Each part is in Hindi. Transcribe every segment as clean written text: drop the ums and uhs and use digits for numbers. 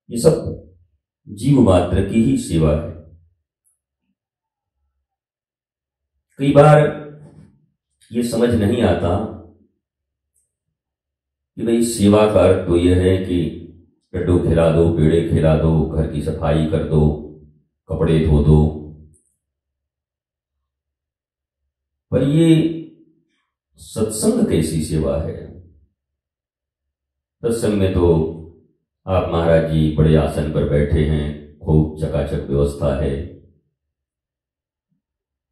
ये सब जीव मात्र की ही सेवा है। कई बार ये समझ नहीं आता कि भाई सेवा का अर्थ तो यह है कि लड्डू खिला दो, पेड़े खिला दो, घर की सफाई कर दो, कपड़े धो दो। पर ये सत्संग कैसी सेवा है? सत्संग में तो आप महाराज जी बड़े आसन पर बैठे हैं, खूब चकाचक व्यवस्था है,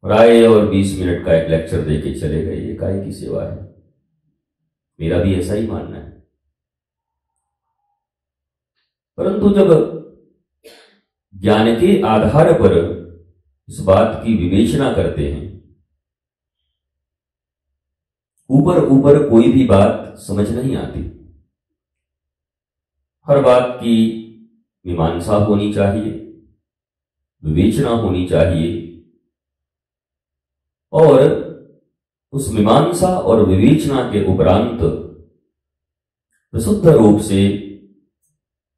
और आए और 20 मिनट का एक लेक्चर देके चले गए। ये काय की सेवा है? मेरा भी ऐसा ही मानना है। परंतु जब ज्ञान के आधार पर इस बात की विवेचना करते हैं, ऊपर ऊपर कोई भी बात समझ नहीं आती। हर बात की मीमांसा होनी चाहिए, विवेचना होनी चाहिए, और उस मीमांसा और विवेचना के उपरांत प्रशुद्ध रूप से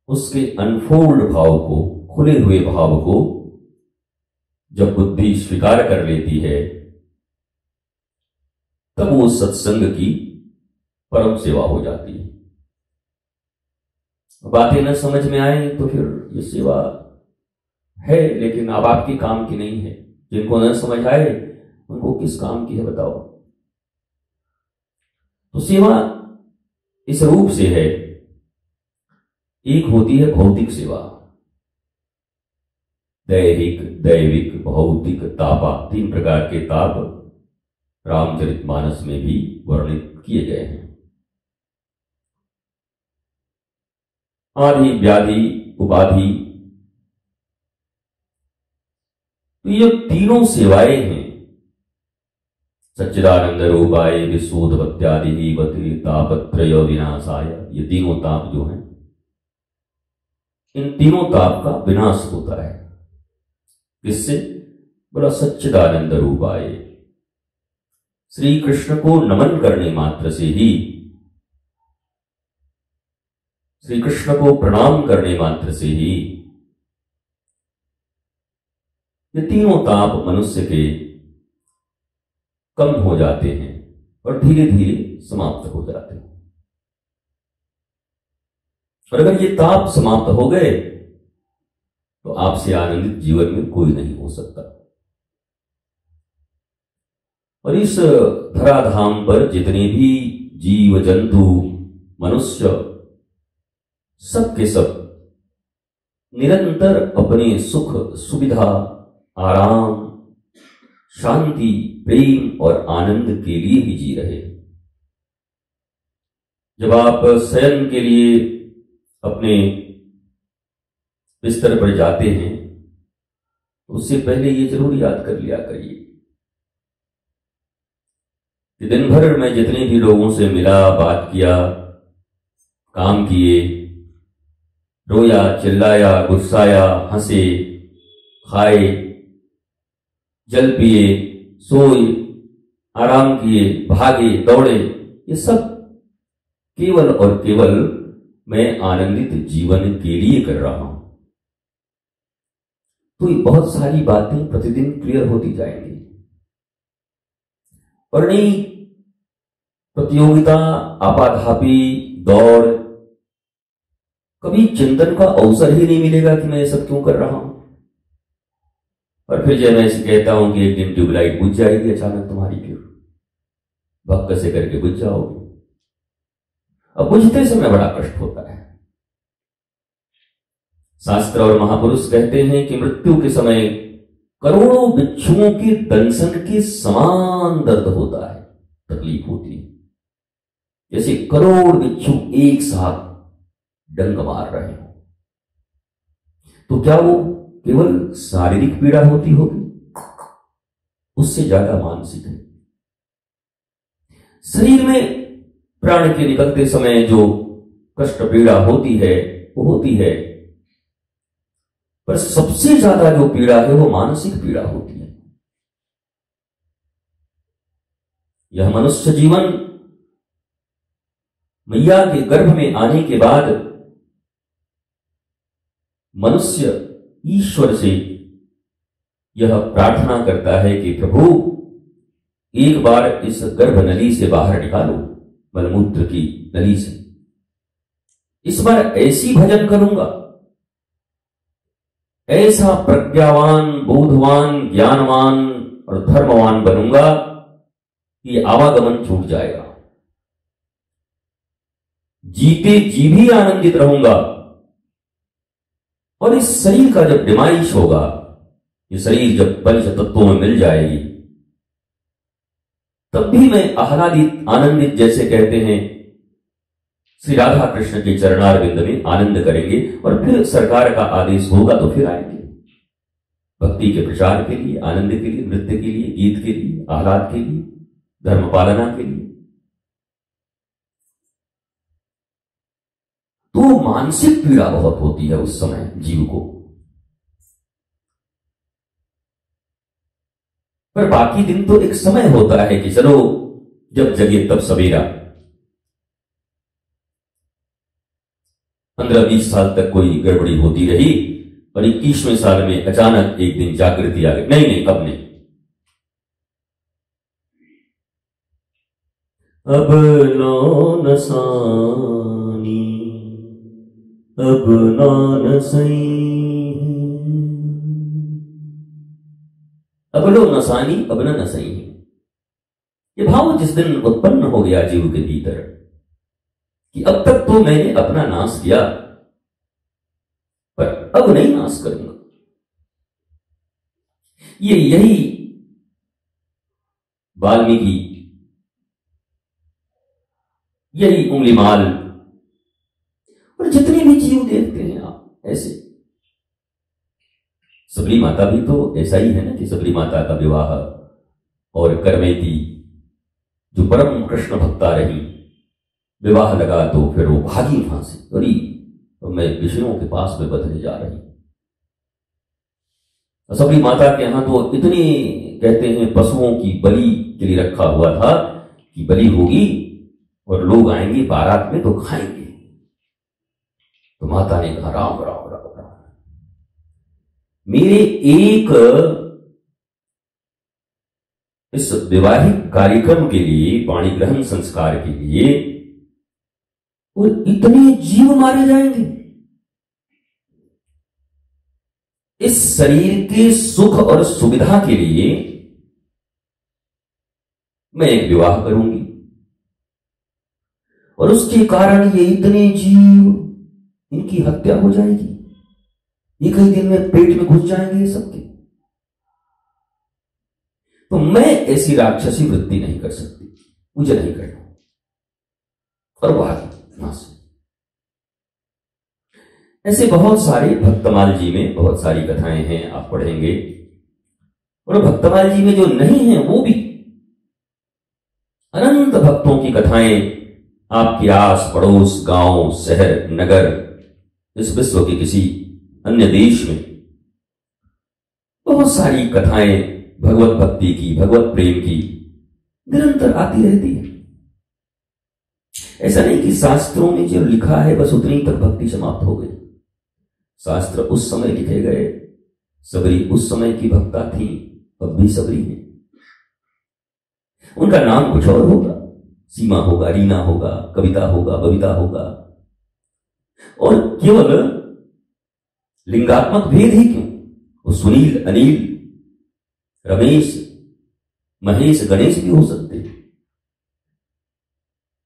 उसके अनफोल्ड भाव को, खुले हुए भाव को जब बुद्धि स्वीकार कर लेती है, तब वो सत्संग की परम सेवा हो जाती है। बातें न समझ में आए तो फिर ये सेवा है, लेकिन अब आपके काम की नहीं है। जिनको न समझ आए उनको किस काम की है बताओ? तो सेवा इस रूप से है। एक होती है भौतिक सेवा, दैहिक, दैविक, भौतिक, तापा। 3 प्रकार के ताप रामचरितमानस में भी वर्णित किए गए हैं। आदि, व्याधि, उपाधि, तो ये तीनों सेवाएं हैं। सच्चिदानंद रूपाय विशोधवत्यादि तापत्रय विनाशाय, ये तीनों ताप जो हैं, इन तीनों ताप का विनाश होता है। किससे? बोला सच्चिदानंद रूपाय। श्री कृष्ण को नमन करने मात्र से ही, श्री कृष्ण को प्रणाम करने मात्र से ही ये तीनों ताप मनुष्य के कम हो जाते हैं और धीरे धीरे समाप्त हो जाते हैं। और अगर ये ताप समाप्त हो गए तो आपसे आनंदित जीवन में कोई नहीं हो सकता। और इस धराधाम पर जितने भी जीव जंतु, मनुष्य, सब के सब निरंतर अपने सुख, सुविधा, आराम, शांति, प्रेम और आनंद के लिए ही जी रहे। जब आप शयन के लिए अपने बिस्तर पर जाते हैं, उससे पहले ये जरूर याद कर लिया करिए कि दिन भर में जितने भी लोगों से मिला, बात किया, काम किए, रोया, चिल्लाया, गुस्साया, हंसे, खाए, जल पिए, सोए, आराम किए, भागे, दौड़े, ये सब केवल और केवल मैं आनंदित जीवन के लिए कर रहा हूं। तो ये बहुत सारी बातें प्रतिदिन क्लियर होती जाएंगी। और नहीं प्रतियोगिता, आपाधापी, दौड़, कभी चिंतन का अवसर ही नहीं मिलेगा कि मैं ये सब क्यों कर रहा हूं। और फिर जब मैं ऐसे कहता हूं कि एक दिन ट्यूबलाइट बुझ जाएगी अचानक तुम्हारी, फिर भक्क से करके बुझ जाओगे। अब बुझते समय बड़ा कष्ट होता है। शास्त्र और महापुरुष कहते हैं कि मृत्यु के समय करोड़ों बिच्छुओं के दंशन के समान दर्द होता है, तकलीफ होती है। जैसे करोड़ बिच्छू एक साथ डंक मार रहे हो। तो क्या वो केवल शारीरिक पीड़ा होती होगी? उससे ज्यादा मानसिक है। शरीर में प्राण के निकलते समय जो कष्ट पीड़ा होती है वो होती है, पर सबसे ज्यादा जो पीड़ा है वो मानसिक पीड़ा होती है। यह मनुष्य जीवन मैया के गर्भ में आने के बाद मनुष्य ईश्वर से यह प्रार्थना करता है कि प्रभु एक बार इस गर्भ नली से बाहर निकालो, मलमूत्र की नली से। इस बार ऐसी भजन करूंगा, ऐसा प्रज्ञावान, बोधवान, ज्ञानवान और धर्मवान बनूंगा कि आवागमन छूट जाएगा। जीते जी भी आनंदित रहूंगा। और इस शरीर का जब डिमाइश होगा, ये शरीर जब पंच तत्वों में मिल जाएगी, तब भी मैं आह्लादित, आनंदित, जैसे कहते हैं श्री राधा कृष्ण के चरणारविंद में आनंद करेंगे। और फिर सरकार का आदेश होगा तो फिर आएंगे भक्ति के प्रचार के लिए, आनंद के लिए, नृत्य के लिए, गीत के लिए, आह्लाद के लिए, धर्म पालना के लिए। तो मानसिक पीड़ा बहुत होती है उस समय जीव को, पर बाकी दिन तो एक समय होता है कि चलो जब जगे तब सवेरा। 15-20 साल तक कोई गड़बड़ी होती रही और 21वें साल में अचानक एक दिन जागृति आ गई, नहीं अब नहीं, अब लो नसानी, अब न सही, अब लो नसानी, अब न सही। ये भाव जिस दिन उत्पन्न हो गया जीव के भीतर कि अब तक तो मैंने अपना नाश किया, पर अब नहीं नाश करूंगा, यही वाल्मीकि, यही उंगलीमाल और जितने भी जीव देखते हैं आप ऐसे। सबरी माता भी तो ऐसा ही है ना कि सबरी माता का विवाह और करमेती जो परम कृष्ण भक्ता रही, विवाह लगा तो फिर वो भागी वहां से, अरे तो मैं विष्णु के पास में बदलने जा रही। सबरी माता के यहां तो इतने कहते हैं पशुओं की बलि के लिए रखा हुआ था कि बलि होगी और लोग आएंगे बारात में तो खाएंगे। तो माता ने कहा राम राम राम राम, मेरे एक इस वैवाहिक कार्यक्रम के लिए, पाणी ग्रहण संस्कार के लिए और इतने जीव मारे जाएंगे। इस शरीर के सुख और सुविधा के लिए मैं एक विवाह करूंगी और उसके कारण ये इतने जीव, इनकी हत्या हो जाएगी, ये कई दिन में पेट में घुस जाएंगे ये सबके। तो मैं ऐसी राक्षसी वृत्ति नहीं कर सकती, मुझे नहीं करना। और वहां से ऐसे बहुत सारे भक्तमाल जी में बहुत सारी कथाएं हैं, आप पढ़ेंगे। और भक्तमाल जी में जो नहीं है वो भी अनंत भक्तों की कथाएं आपके आस पड़ोस, गांव, शहर, नगर, इस विश्व के किसी अन्य देश में बहुत सारी कथाएं भगवत भक्ति की, भगवत प्रेम की निरंतर आती रहती है। ऐसा नहीं कि शास्त्रों में जो लिखा है बस उतनी तक भक्ति समाप्त हो गई। शास्त्र उस समय लिखे गए, सबरी उस समय की भक्ता थी, अब भी सबरी है। उनका नाम कुछ और होगा, सीमा होगा, रीना होगा, कविता होगा, बबीता होगा। और केवल लिंगात्मक भेद ही क्यों, वो सुनील, अनिल, रमेश, महेश, गणेश भी हो सकते हैं,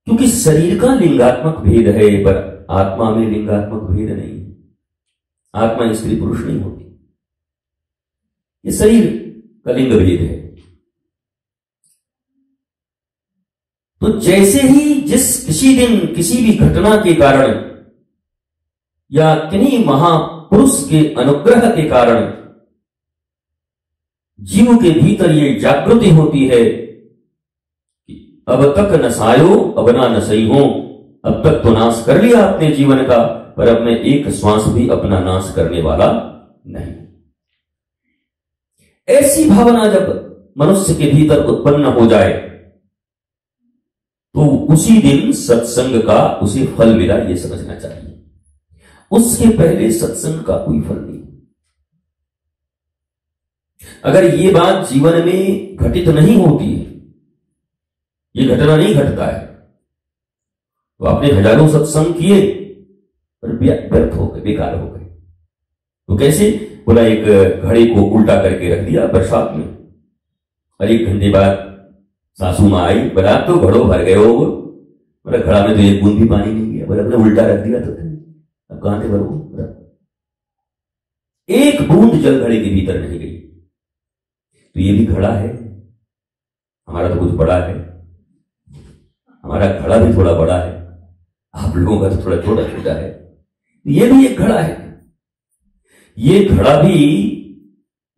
क्योंकि शरीर का लिंगात्मक भेद है पर आत्मा में लिंगात्मक भेद नहीं है। आत्मा स्त्री पुरुष नहीं होती, ये शरीर का लिंग भेद है। तो जैसे ही किसी दिन किसी भी घटना के कारण या किन्हीं महापुरुष के अनुग्रह के कारण जीव के भीतर ये जागृति होती है कि अब तक नसायो अब ना नसई हो, अब तक तो नाश कर लिया अपने जीवन का, पर अब मैं एक श्वास भी अपना नाश करने वाला नहीं। ऐसी भावना जब मनुष्य के भीतर उत्पन्न हो जाए तो उसी दिन सत्संग का उसे फल मिला, ये समझना चाहिए। उसके पहले सत्संग का कोई फल नहीं। अगर ये बात जीवन में घटित नहीं होती है, ये घटना नहीं घटता है, तो आपने हजारों सत्संग किए पर व्यर्थ हो गए, बेकार हो गए। तो कैसे? बोला एक घड़े को उल्टा करके रख दिया बरसात में, और 1 घंटे बाद सासू मां आई, बोला तो घड़ो भर गए हो। बोला घड़ा में तो एक बूंद भी पानी नहीं गया। बोला अपने उल्टा रख दिया तो अब कहां से भरो? एक बूंद जल घड़े के भीतर नहीं गई। तो ये भी घड़ा है, हमारा तो कुछ बड़ा है, हमारा घड़ा भी थोड़ा बड़ा है, आप लोगों का तो थोड़ा छोटा छोटा है। ये भी एक घड़ा है। ये घड़ा भी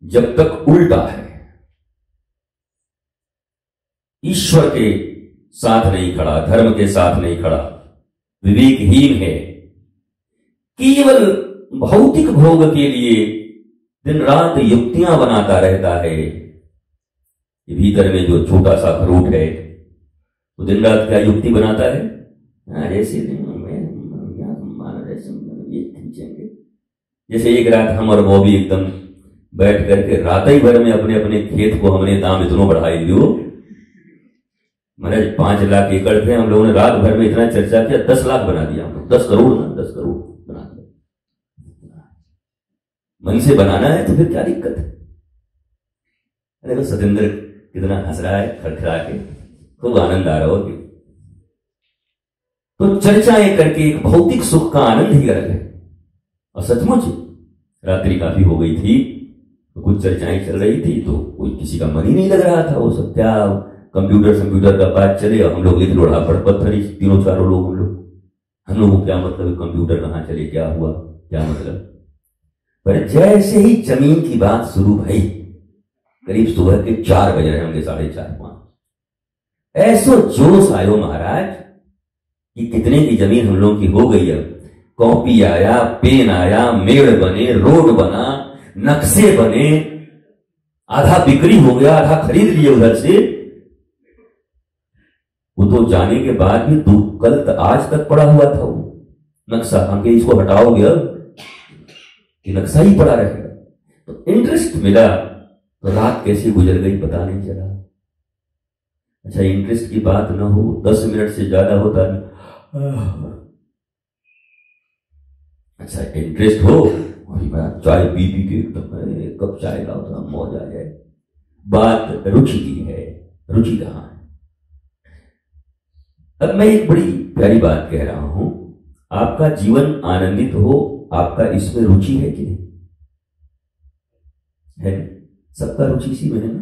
जब तक उल्टा है, ईश्वर के साथ नहीं खड़ा, धर्म के साथ नहीं खड़ा, विवेकहीन है, केवल भौतिक भोग के लिए दिन रात युक्तियां बनाता रहता है। भीतर में जो छोटा सा खरोट है वो दिन रात क्या युक्ति बनाता है? ऐसे ये खींचेंगे। जैसे एक रात हम और वो भी एकदम बैठ करके रात ही भर में अपने अपने खेत को हमने दाम इतना बढ़ाई दियो। मैंने 5 लाख एकड़ थे, हम लोगों ने रात भर में इतना चर्चा किया, 10 लाख बना दिया हम लोग। 10 करोड़ ना, 10 करोड़ बना दिया। मन से बनाना है तो फिर क्या दिक्कत है? देखो सतेंद्र कितना हंस रहा है, खड़खड़ा के, खूब आनंद आ रहा हो। तो चर्चाएं करके एक भौतिक सुख का आनंद ही अलग है। और सचमुच रात्रि काफी हो गई थी, तो कुछ चर्चाएं चल रही थी, तो कोई किसी का मन ही नहीं लग रहा था। वो सब क्या कंप्यूटर का बात चले, और हम लोग एक लोढ़ा पत्थर ही 3-4 लोग हम लोग को क्या मतलब कंप्यूटर कहां चले, क्या हुआ, क्या मतलब। पर जैसे ही जमीन की बात शुरू भई, करीब सुबह के 4 बज रहे होंगे, 4:30-5, ऐसो जोश आयो महाराज कि कितने की जमीन हम लोगों की हो गई। अब कॉपी आया, पेन आया, मेड़ बने, रोड बना, नक्शे बने, आधा बिक्री हो गया, आधा खरीद लिए उधर से। वो तो जाने के बाद भी कल आज तक पड़ा हुआ था वो नक्शा। हम के इसको हटाओगे अब, ये नक्शा ही पड़ा रहेगा। तो इंटरेस्ट मिला, तो रात कैसे गुजर गई पता नहीं चला। अच्छा, इंटरेस्ट की बात ना हो, 10 मिनट से ज्यादा होता नहीं। अच्छा, इंटरेस्ट हो, चाय पी के एकदम कप चाय का उतना मौज आ जाए। बात रुचि की है, रुचि कहां है? अब मैं एक बड़ी प्यारी बात कह रहा हूं, आपका जीवन आनंदित हो, आपका इसमें रुचि है कि नहीं? है? सबका रुचि इसी में है ना,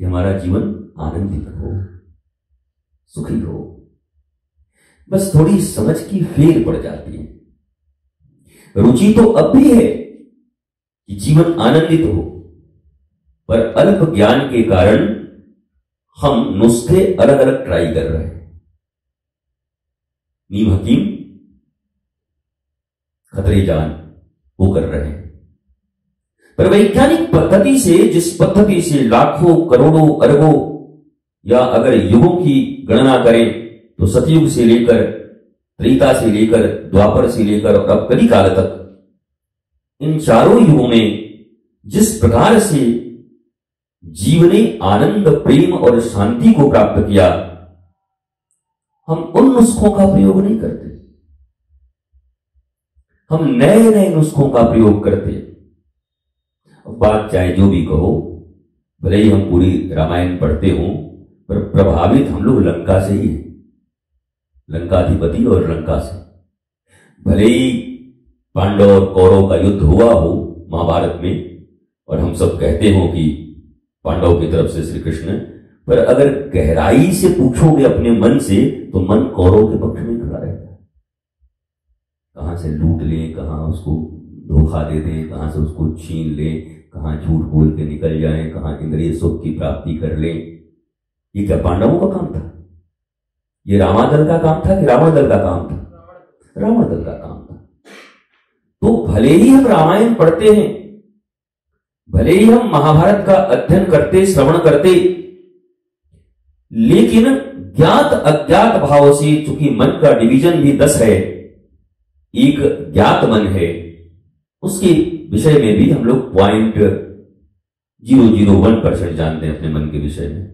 कि हमारा जीवन आनंदित हो, सुखी हो। बस थोड़ी समझ की फेर पड़ जाती है। रुचि तो अब भी है कि जीवन आनंदित हो, पर अल्प ज्ञान के कारण हम नुस्खे अलग अलग ट्राई कर रहे हैं। नीम हकीम खतरे जान वो कर रहे हैं, पर वैज्ञानिक पद्धति से, जिस पद्धति से लाखों करोड़ों अरबों या अगर युगों की गणना करें तो सतयुग से लेकर, त्रेता से लेकर, द्वापर से लेकर और अब कलिकाल तक, इन चारों युगों में जिस प्रकार से जीव ने आनंद, प्रेम और शांति को प्राप्त किया, हम उन नुस्खों का प्रयोग नहीं करते। हम नए नए नुस्खों का प्रयोग करते। बात चाहे जो भी कहो, भले ही हम पूरी रामायण पढ़ते हों, पर प्रभावित हम लोग लंका से ही हैं, लंकाधिपति और लंका से। भले ही पांडव और कौरव का युद्ध हुआ हो महाभारत में, और हम सब कहते हो कि पांडव की तरफ से श्री कृष्ण, पर अगर गहराई से पूछोगे अपने मन से, तो मन कौरव के पक्ष में खड़ा रहता है। कहां से लूट ले, कहां उसको धोखा दे दे, कहां से उसको छीन ले, कहां झूठ बोल के निकल जाए, कहां इंद्रिय सुख की प्राप्ति कर ले। ये क्या पांडवों का काम था? ये रामादल का काम था कि रावण दल का काम था? रावण दल का काम था। तो भले ही हम रामायण पढ़ते हैं, भले ही हम महाभारत का अध्ययन करते, श्रवण करते, लेकिन ज्ञात अज्ञात भाव से, चूंकि मन का डिवीजन भी 10 है, एक ज्ञात मन है, उसके विषय में भी हम लोग 0.001% जानते हैं अपने मन के विषय में।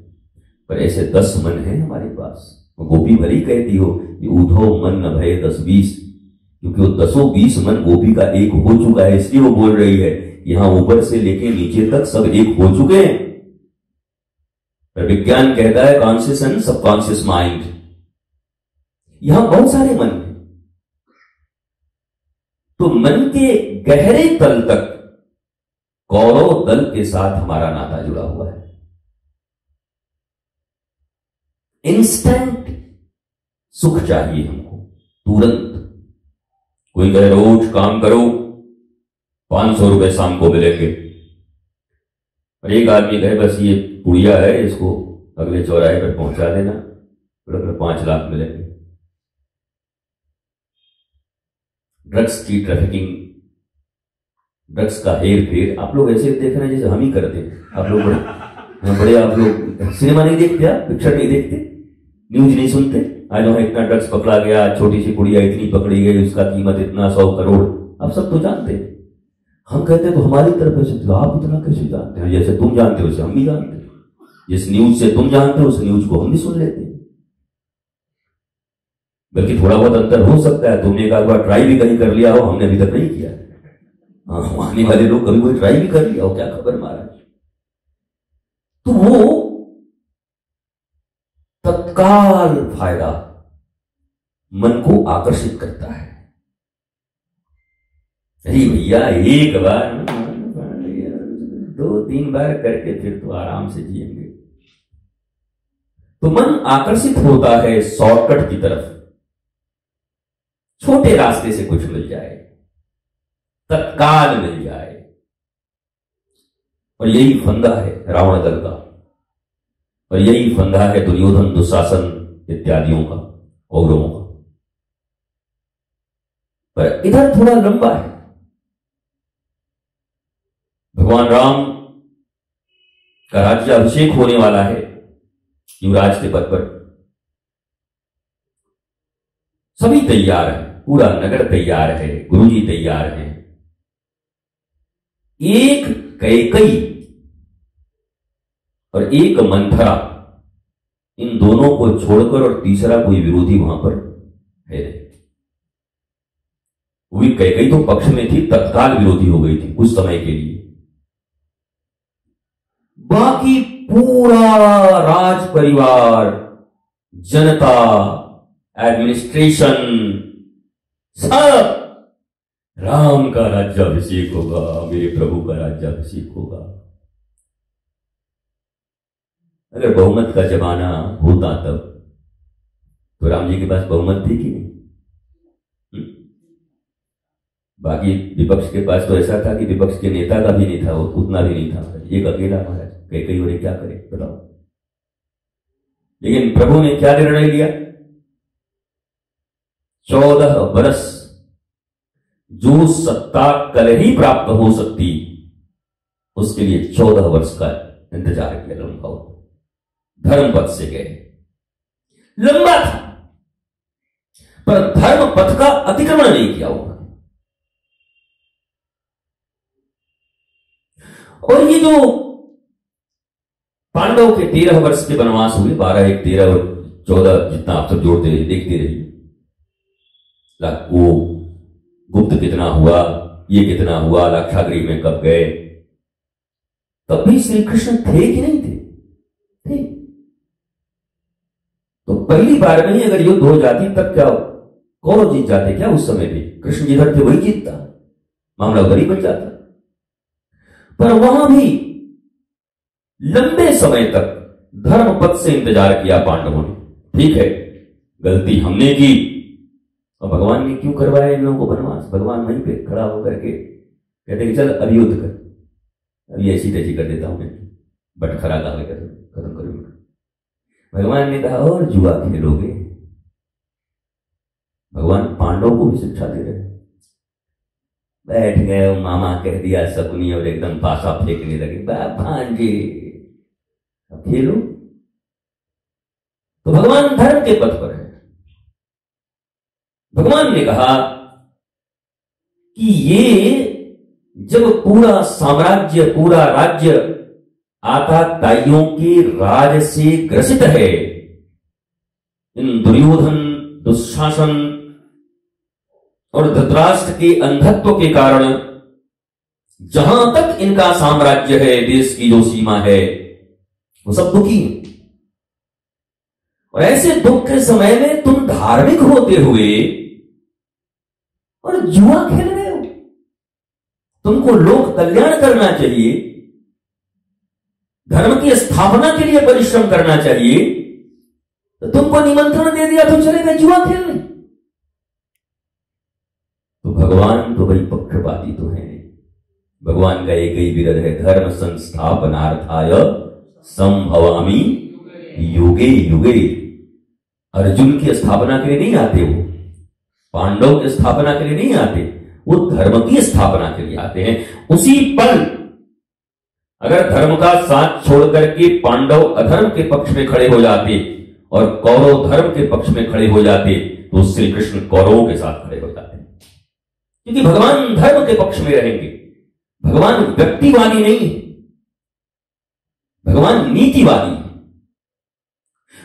पर ऐसे 10 मन हैं हमारे पास। गोपी भले ही कहती हो कि ऊधो मन न भय 10-20, क्योंकि वो 10-20 मन गोपी का एक हो चुका है, इसलिए वो बोल रही है। यहां ऊपर से लेके नीचे तक सब एक हो चुके हैं। पर विज्ञान कहता है कॉन्शियस एंड सबकॉन्शियस माइंड। यहां बहुत सारे मन हैं। तो मन के गहरे तल तक कौरव दल के साथ हमारा नाता जुड़ा हुआ है। इंस्टेंट सुख चाहिए हमको, तुरंत। कोई कहे रोज काम करो 500 रुपए शाम को मिलेंगे, और एक आदमी कहे बस ये पुड़िया है, इसको अगले चौराहे पर पहुंचा देना, फिर 5 लाख मिलेंगे। ड्रग्स की ट्रैफिकिंग, ड्रग्स का हेर फेर आप लोग ऐसे देख रहे हैं जैसे हम ही करते हैं। आप लोग बड़े आप लोग सिनेमा नहीं देखते, आप पिक्चर नहीं देखते, न्यूज नहीं सुनते। आज वहां इतना ड्रग्स पकड़ा गया, छोटी सी कुड़िया इतनी पकड़ी गई, उसका कीमत इतना 100 करोड़। आप सब तो जानते हैं। हम कहते हैं तो हमारी तरफ ऐसे, तो आप इतना कैसे जानते हैं? जैसे तुम जानते हो वैसे हम भी जानते हैं। जिस न्यूज से तुम जानते हो उस न्यूज को हम भी सुन लेते हैं। बल्कि थोड़ा बहुत अंतर हो सकता है, तुमने एक बार ट्राई भी कहीं कर लिया हो, हमने अभी तक नहीं किया। आने वाले लोग कभी कोई ट्राई भी कर लिया हो, क्या खबर महाराज। तो वो तत्काल फायदा मन को आकर्षित करता है। अरे भैया एक बार 2-3 बार करके फिर तो आराम से जिएंगे। तो मन आकर्षित होता है शॉर्टकट की तरफ, छोटे रास्ते से कुछ मिल जाए, तत्काल मिल जाए। और यही फंदा है रावण दल का, और यही फंदा है दुर्योधन दुशासन इत्यादियों का, कौरवों का। पर इधर थोड़ा लंबा है। भगवान राम का राज्याभिषेक होने वाला है युवराज के पद पर। सभी तैयार हैं, पूरा नगर तैयार है, गुरुजी तैयार हैं। एक कैकई और एक मंथरा, इन दोनों को छोड़कर और तीसरा कोई विरोधी वहां पर है नहीं। वो भी कैकई तो पक्ष में थी, तत्काल विरोधी हो गई थी कुछ समय के लिए। बाकी पूरा राज परिवार, जनता, एडमिनिस्ट्रेशन, सब राम का राज्याभिषेक होगा, मेरे प्रभु का राज्याभिषेक होगा। अगर बहुमत का जमाना होता तब तो राम जी के पास बहुमत थी कि नहीं? बाकी विपक्ष के पास तो ऐसा था कि विपक्ष के नेता का भी नहीं था, वो उतना भी नहीं था, एक अकेला महाराज। कई और क्या करे बताओ। लेकिन प्रभु ने क्या निर्णय लिया? 14 वर्ष जो सत्ता कल ही प्राप्त हो सकती, उसके लिए 14 वर्ष का इंतजार किया। लंबा धर्म पथ से गए, लंबा था, पर धर्म पथ का अतिक्रमण नहीं किया उन्होंने। और ये जो पांडव के 13 वर्ष के वनवास हुए, 12, 1, 13 और 14, जितना आप सब जोड़ते रहिए, देखते रहिए। वो गुप्त कितना हुआ, ये कितना हुआ, लाक्षागृह में कब गए, तब भी श्री कृष्ण थे कि नहीं थे? थे। तो पहली बार में ही अगर युद्ध हो जाती तब क्या कौरव जीत जाते क्या? उस समय भी कृष्ण जिधर थे वही जीतता, मामला उधर ही बच जाता। पर वहां भी लंबे समय तक धर्म पथ से इंतजार किया पांडवों ने। ठीक है, गलती हमने की, और भगवान ने क्यों करवाया इन लोगों को वनवास? भगवान वहीं पे खड़ा होकर के कहते कि चल अभी युद्ध कर, अभी ऐसी तैसी कर देता हूं मैं, बटखरा ला कर खत्म करूंगा। भगवान ने कहा और जुआ खेलोगे? भगवान पांडवों को भी शिक्षा दे रहे हैं। बैठ गए, मामा कह दिया शकुनी, और एकदम पासा फेंकने लगे, भांजे अब खेलो। तो भगवान धर्म के पथ पर है। भगवान ने कहा कि ये जब पूरा साम्राज्य, पूरा राज्य आताताइयों के राज से ग्रसित है, इन दुर्योधन, दुशासन और धृतराष्ट्र के अंधत्व के कारण जहां तक इनका साम्राज्य है, देश की जो सीमा है, वो सब दुखी है। और ऐसे दुख के समय में तुम धार्मिक होते हुए और जुआ खेल रहे हो। तुमको लोक कल्याण करना चाहिए, धर्म की स्थापना के लिए परिश्रम करना चाहिए, तो तुमको निमंत्रण दे दिया तो चले गए जुआ खेलने। तो भगवान तो भाई पक्षपाती तो है। भगवान का एक ही विरद है, धर्म संस्थापनार्थाय संभवामि युगे युगे। अर्जुन की स्थापना के लिए नहीं आते वो, पांडव की स्थापना के लिए नहीं आते, वो धर्म की स्थापना के लिए आते हैं। उसी पल अगर धर्म का साथ छोड़ करके पांडव अधर्म के पक्ष में खड़े हो जाते और कौरव धर्म के पक्ष में खड़े हो जाते, तो श्री कृष्ण कौरवों के साथ खड़े हो जाते, क्योंकि भगवान धर्म के पक्ष में रहेंगे। भगवान व्यक्तिवादी नहीं है, भगवान नीतिवादी है।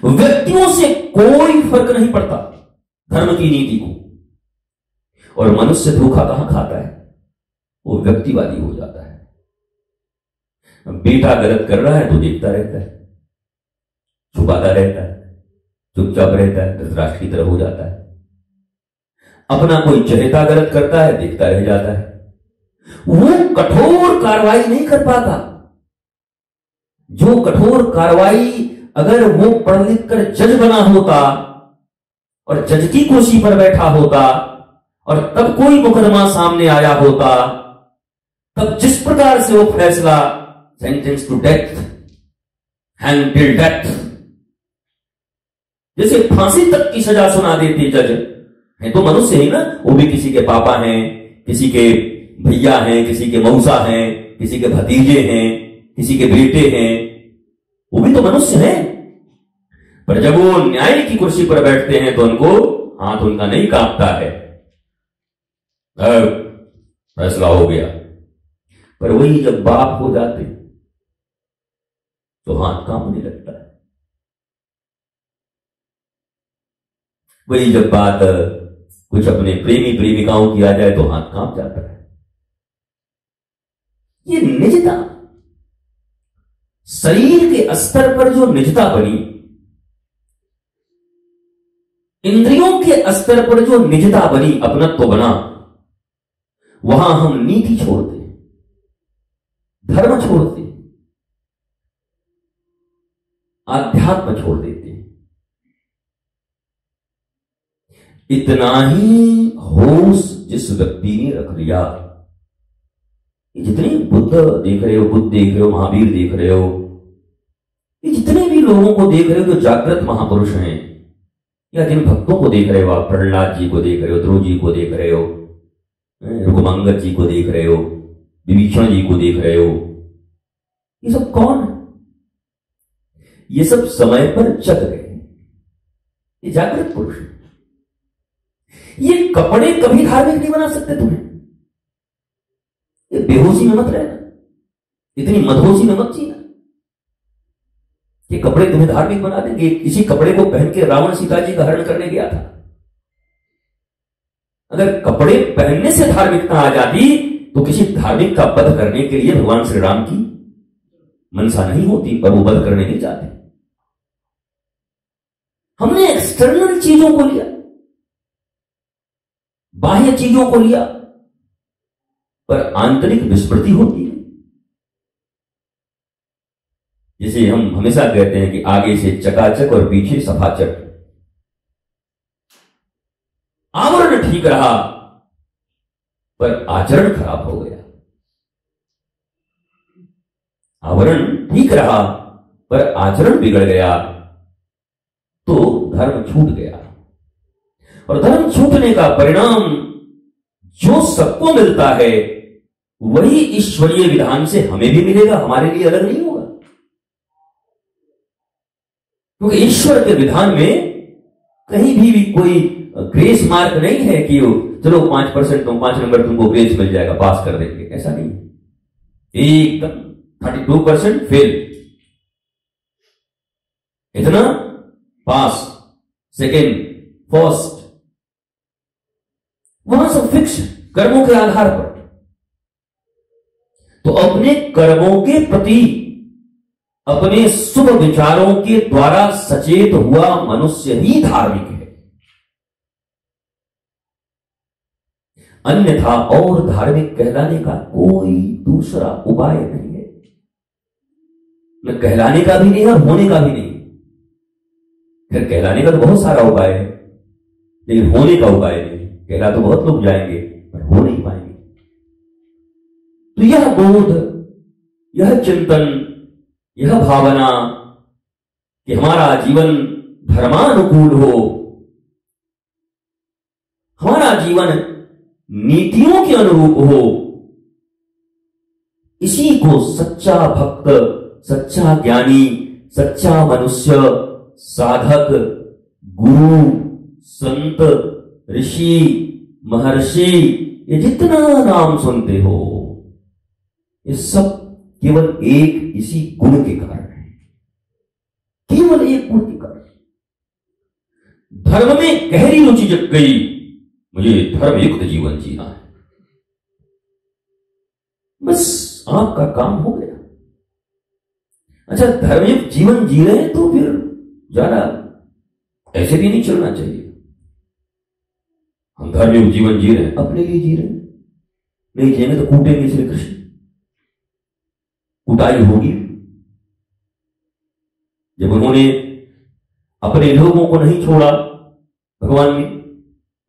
व्यक्तियों से कोई फर्क नहीं पड़ता धर्म की नीति को। और मनुष्य धोखा कहां खाता है? वो व्यक्तिवादी हो जाता है। बेटा गलत कर रहा है तो देखता रहता है, छुपाता रहता है, चुपचाप रहता है, धृतराष्ट्र की तरह हो जाता है। अपना कोई चहेता गलत करता है, देखता रह जाता है। वो कठोर कार्रवाई नहीं कर पाता। जो कठोर कार्रवाई अगर वो पढ़ लिख कर जज बना होता और जज की कुर्सी पर बैठा होता और तब कोई मुकदमा सामने आया होता, तब जिस प्रकार से वो फैसला sentence to death, hang till death, जैसे फांसी तक की सजा सुना देते जज, है तो मनुष्य ही ना, वो भी किसी के पापा हैं, किसी के भैया हैं, किसी के मौसा हैं, किसी के भतीजे हैं, किसी के बेटे हैं, वो भी तो मनुष्य हैं। पर जब वो न्याय की कुर्सी पर बैठते हैं तो उनको हाथ उनका नहीं कांपता है, फैसला हो गया। पर वही जब बाप हो जाते तो हाथ कांपने लगता है। वही जब बात कुछ अपने प्रेमी प्रेमिकाओं की आ जाए तो हाथ कांप जाता है। ये निजता, शरीर के स्तर पर जो निजता बनी, इंद्रियों के स्तर पर जो निजता बनी, अपनत्व बना, वहां हम नीति छोड़ते, धर्म छोड़ते, आध्यात्म छोड़ देते हैं। इतना ही होश जिस व्यक्ति ने रख लिया, जितने बुद्ध देख रहे हो, बुद्ध देख रहे हो, महावीर देख रहे हो, ये जितने भी लोगों को देख रहे हो जो जागृत महापुरुष हैं, या जिन भक्तों को देख रहे हो, आप प्रहलाद जी को देख रहे हो, ध्रुव जी को देख रहे हो, रुक्मांगद जी को देख रहे हो, विभीषण जी को देख रहे हो, ये सब कौन है? ये सब समय पर जग गए, ये जागृत पुरुष है। ये कपड़े कभी धार्मिक नहीं बना सकते तुम्हें। ये बेहोशी में मत रहना, इतनी मदहोशी में मत जीना। ये कपड़े तुम्हें धार्मिक बना देंगे। इसी कपड़े को पहन के रावण सीता जी का हरण करने गया था। अगर कपड़े पहनने से धार्मिकता आ जाती तो किसी धार्मिक का वध करने के लिए भगवान श्री राम की मनसा नहीं होती, पर वो वध करने नहीं जाते। हमने एक्सटर्नल चीजों को लिया, बाह्य चीजों को लिया, पर आंतरिक विस्मृति होती है। जिसे हम हमेशा कहते हैं कि आगे से चकाचक और पीछे सफाचक। आवरण ठीक रहा पर आचरण खराब हो गया। आवरण ठीक रहा पर आचरण बिगड़ गया तो धर्म छूट गया। और धर्म छूटने का परिणाम जो सबको मिलता है वही ईश्वरीय विधान से हमें भी मिलेगा, हमारे लिए अलग नहीं होगा। क्योंकि ईश्वर के विधान में कहीं भी कोई ग्रेस मार्क नहीं है कि चलो 5% तुम 5 नंबर तुमको ग्रेस मिल जाएगा, पास कर देंगे, ऐसा नहीं है। एकदम 32% फेल, इतना पास, सेकेंड, फर्स्ट, वहां सब फिक्स कर्मों के आधार पर। तो अपने कर्मों के प्रति अपने शुभ विचारों के द्वारा सचेत हुआ मनुष्य ही धार्मिक है, अन्यथा और धार्मिक कहलाने का कोई दूसरा उपाय नहीं है। न कहलाने का भी नहीं और होने का भी नहीं। फिर कहलाने का तो बहुत सारा उपाय है, लेकिन होने का उपाय नहीं। कहला तो बहुत लोग जाएंगे पर हो नहीं पाएंगे। तो यह बोध, यह चिंतन, यह भावना कि हमारा जीवन धर्मानुकूल हो, हमारा जीवन नीतियों के अनुरूप हो, इसी को सच्चा भक्त, सच्चा ज्ञानी, सच्चा मनुष्य, साधक, गुरु, संत, ऋषि, महर्षि, ये जितना नाम सुनते हो, ये सब केवल एक इसी गुण के कारण है, केवल एक गुण के कारण। धर्म में गहरी रुचि जग गई, मुझे धर्मयुक्त जीवन जीना है, बस आपका काम हो गया। अच्छा, धर्मयुक्त जीवन जी रहे हैं तो फिर ज्यादा ऐसे भी नहीं चलना चाहिए। हम धर्मयुक्त जीवन जी रहे हैं, अपने लिए जी रहे हैं, नहीं जिएंगे तो कूटेंगे श्री कृष्ण, कुटाई होगी। जब उन्होंने अपने लोगों को नहीं छोड़ा, भगवान ने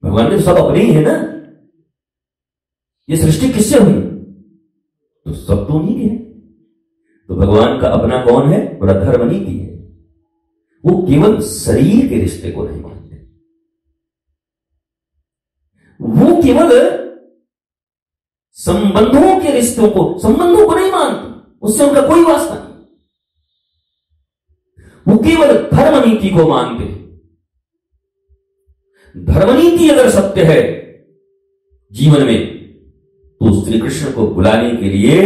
तो सब अपने ही है ना, ये सृष्टि किससे हुई? तो सब तो उन्हीं के हैं। तो भगवान का अपना कौन है? बड़ा धर्मनीति है। वो केवल शरीर के रिश्ते को नहीं मानते, वो केवल संबंधों के रिश्तों को, संबंधों को नहीं मानते, उससे उनका कोई वास्ता नहीं। वो केवल धर्मनीति को मानते हैं। धर्मनीति अगर सत्य है जीवन में, तो श्री कृष्ण को बुलाने के लिए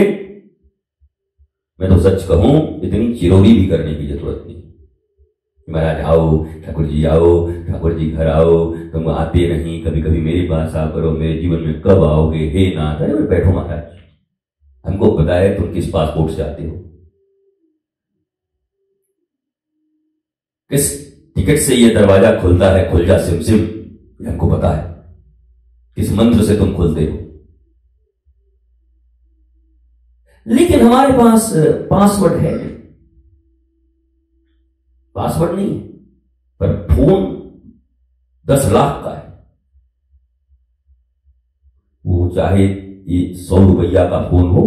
मैं तो सच कहूं इतनी चिरौरी भी करने की जरूरत नहीं। महाराज आओ, ठाकुर जी आओ, ठाकुर जी घर आओ, तुम आते नहीं, कभी कभी मेरे पास आ करो, मेरे जीवन में कब आओगे हे नाथ। अरे बैठो महाराज, हमको पता है तुम किस पासपोर्ट से आते हो, किस टिकट से ये दरवाजा खुलता है, खुल जा सिम सिम, हमको पता है, किस मंत्र से तुम खुलते हो। लेकिन हमारे पास पासवर्ड है, पासवर्ड नहीं है, पर फोन 10 लाख का है। वो चाहे ये 100 रुपया का फोन हो,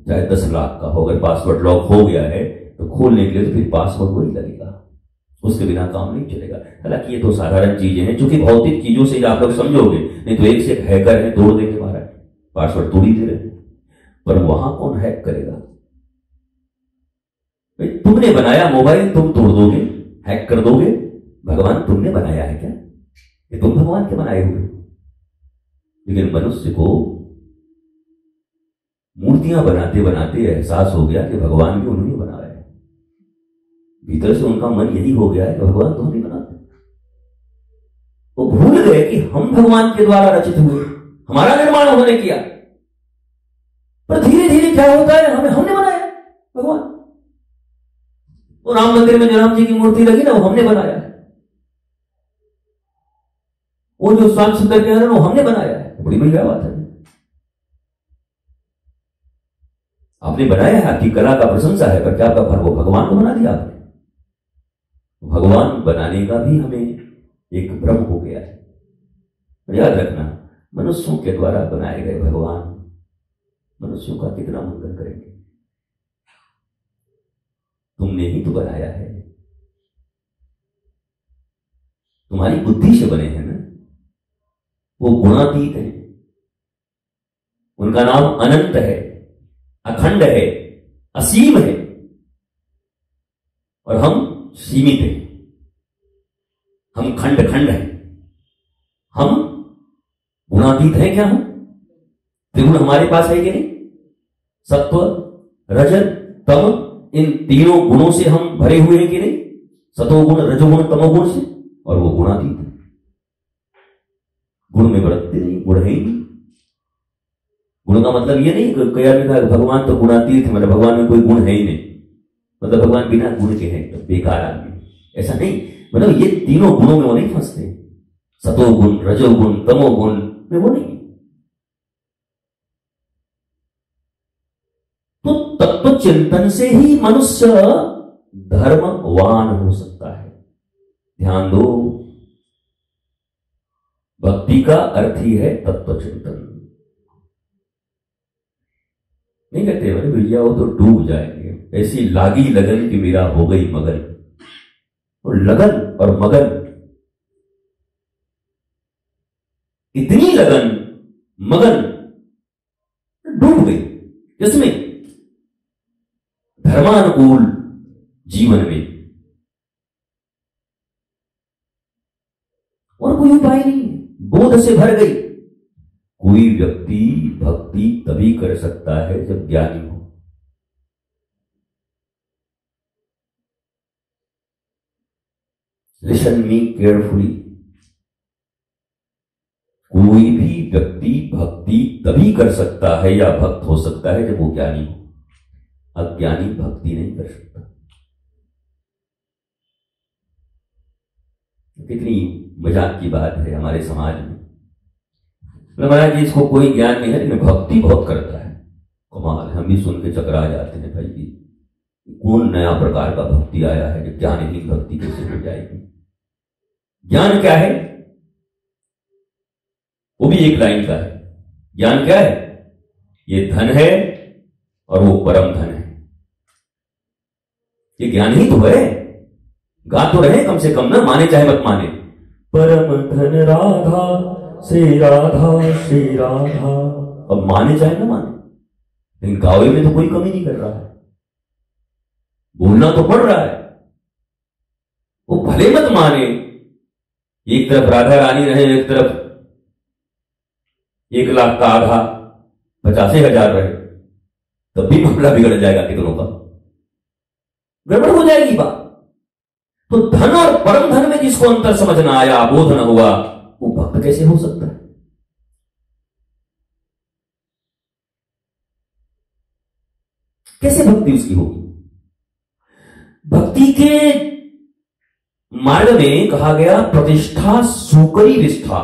चाहे 10 लाख का हो, अगर पासवर्ड लॉक हो गया है तो खोलने के लिए तो फिर पासवर्ड वही लगेगा, उसके बिना काम नहीं चलेगा। हालांकि ये तो साधारण चीजें हैं, चूंकि भौतिक चीजों से आप लोग समझोगे, नहीं तो एक से एक हैकर है, तोड़ देंगे महाराज, पासवर्ड तोड़ ही दे रहे। पर वहां कौन हैक करेगा? भाई तुमने बनाया मोबाइल, तुम तोड़ दोगे, हैक कर दोगे, भगवान तुमने बनाया है क्या? ये तुम भगवान के बनाए हुए। लेकिन मनुष्य को मूर्तियां बनाते बनाते एहसास हो गया कि भगवान भी उन्होंने बनाया है। भीतर से उनका मन यही हो गया है कि भगवान तो हम नहीं बनाते। वो भूल गए कि हम भगवान के द्वारा रचित हुए, हमारा निर्माण उन्होंने किया। पर धीरे धीरे क्या होता है, हमने बनाया भगवान। वो राम मंदिर में जो राम जी की मूर्ति लगी ना, वो हमने बनाया है। वो जो श्याम सुंदर के हैं वो हमने बनाया है। बड़ी बढ़िया बात है, आपने बनाया है, आपकी कला का प्रशंसा है, पर क्या आपका वो भगवान को बना दिया आपने? भगवान बनाने का भी हमें एक भ्रम हो गया है। याद रखना, मनुष्यों के द्वारा बनाए गए भगवान मनुष्यों का कितना मंगल करेंगे। तुमने ही तो बनाया है, तुम्हारी बुद्धि से बने हैं ना। वो गुणातीत है, उनका नाम अनंत है, अखंड है, असीम है, और हम सीमित हैं, हम खंड खंड हैं, हम गुणातीत है क्या हम? त्रिगुण हमारे पास है कि नहीं? सत्व, रजत, तम, इन तीनों गुणों से हम भरे हुए हैं कि नहीं? सतोगुण, रजोगुण, तमोगुण से। और वो गुणातीत है, गुण में बढ़ते नहीं, गुण है ही नहीं। गुण का मतलब ये नहीं कि कई आदमी कहा भगवान तो गुणातीत है, मतलब भगवान में कोई गुण है ही नहीं, मतलब भगवान बिना गुण के हैं तो बेकार आदमी, ऐसा नहीं। मतलब ये तीनों गुणों में वो नहीं फंसते, सतोगुण, रजोगुण, तमोगुण में वो नहीं। तो तत्व चिंतन से ही मनुष्य धर्मवान हो सकता है। ध्यान दो, भक्ति का अर्थ ही है तत्व चिंतन। नहीं कहते अरे भैया वो तो डूब जाएंगे, ऐसी लागी लगन कि मेरा हो गई मगन। और लगन और मगन, इतनी लगन मगन डूब गई इसमें, धर्मानुकूल जीवन में, और कोई उपाय नहीं है, बोध से भर गई। कोई व्यक्ति भक्ति तभी कर सकता है जब ज्ञानी हो। लिसन मी केयरफुली, कोई भी व्यक्ति भक्ति तभी कर सकता है या भक्त हो सकता है जब वो ज्ञानी हो। अज्ञानी भक्ति नहीं कर सकता। कितनी मजाक की बात है हमारे समाज में, महाराज जी इसको कोई ज्ञान नहीं है लेकिन भक्ति बहुत करता है। कमाल, हम भी सुन के चकरा जाते हैं, भाई जी कौन नया प्रकार का भक्ति आया है कि ज्ञानहीन भक्ति कैसे हो जाएगी? ज्ञान क्या है? वो भी एक लाइन का है। ज्ञान क्या है? ये धन है और वो परम धन है। ये ज्ञान ही तो है। गा तो रहे कम से कम ना, माने चाहे मत माने, परम धन राधा से राधा से राधा। अब माने चाहे ना माने, लेकिन गावे में तो कोई कमी नहीं कर रहा है, बोलना तो पड़ रहा है। वो भले मत माने, एक तरफ राधा रानी रहे, एक तरफ 1 लाख का आधा 85,000 रहे, तब भी मामला बिगड़ जाएगा, कितनों का गड़बड़ हो जाएगी बात। तो धन और परम धन में जिसको अंतर समझ ना आया, बोध न हुआ, वो भक्त कैसे हो सकता है? कैसे भक्ति उसकी होगी? भक्ति के मार्ग में कहा गया प्रतिष्ठा सुकरी विष्ठा।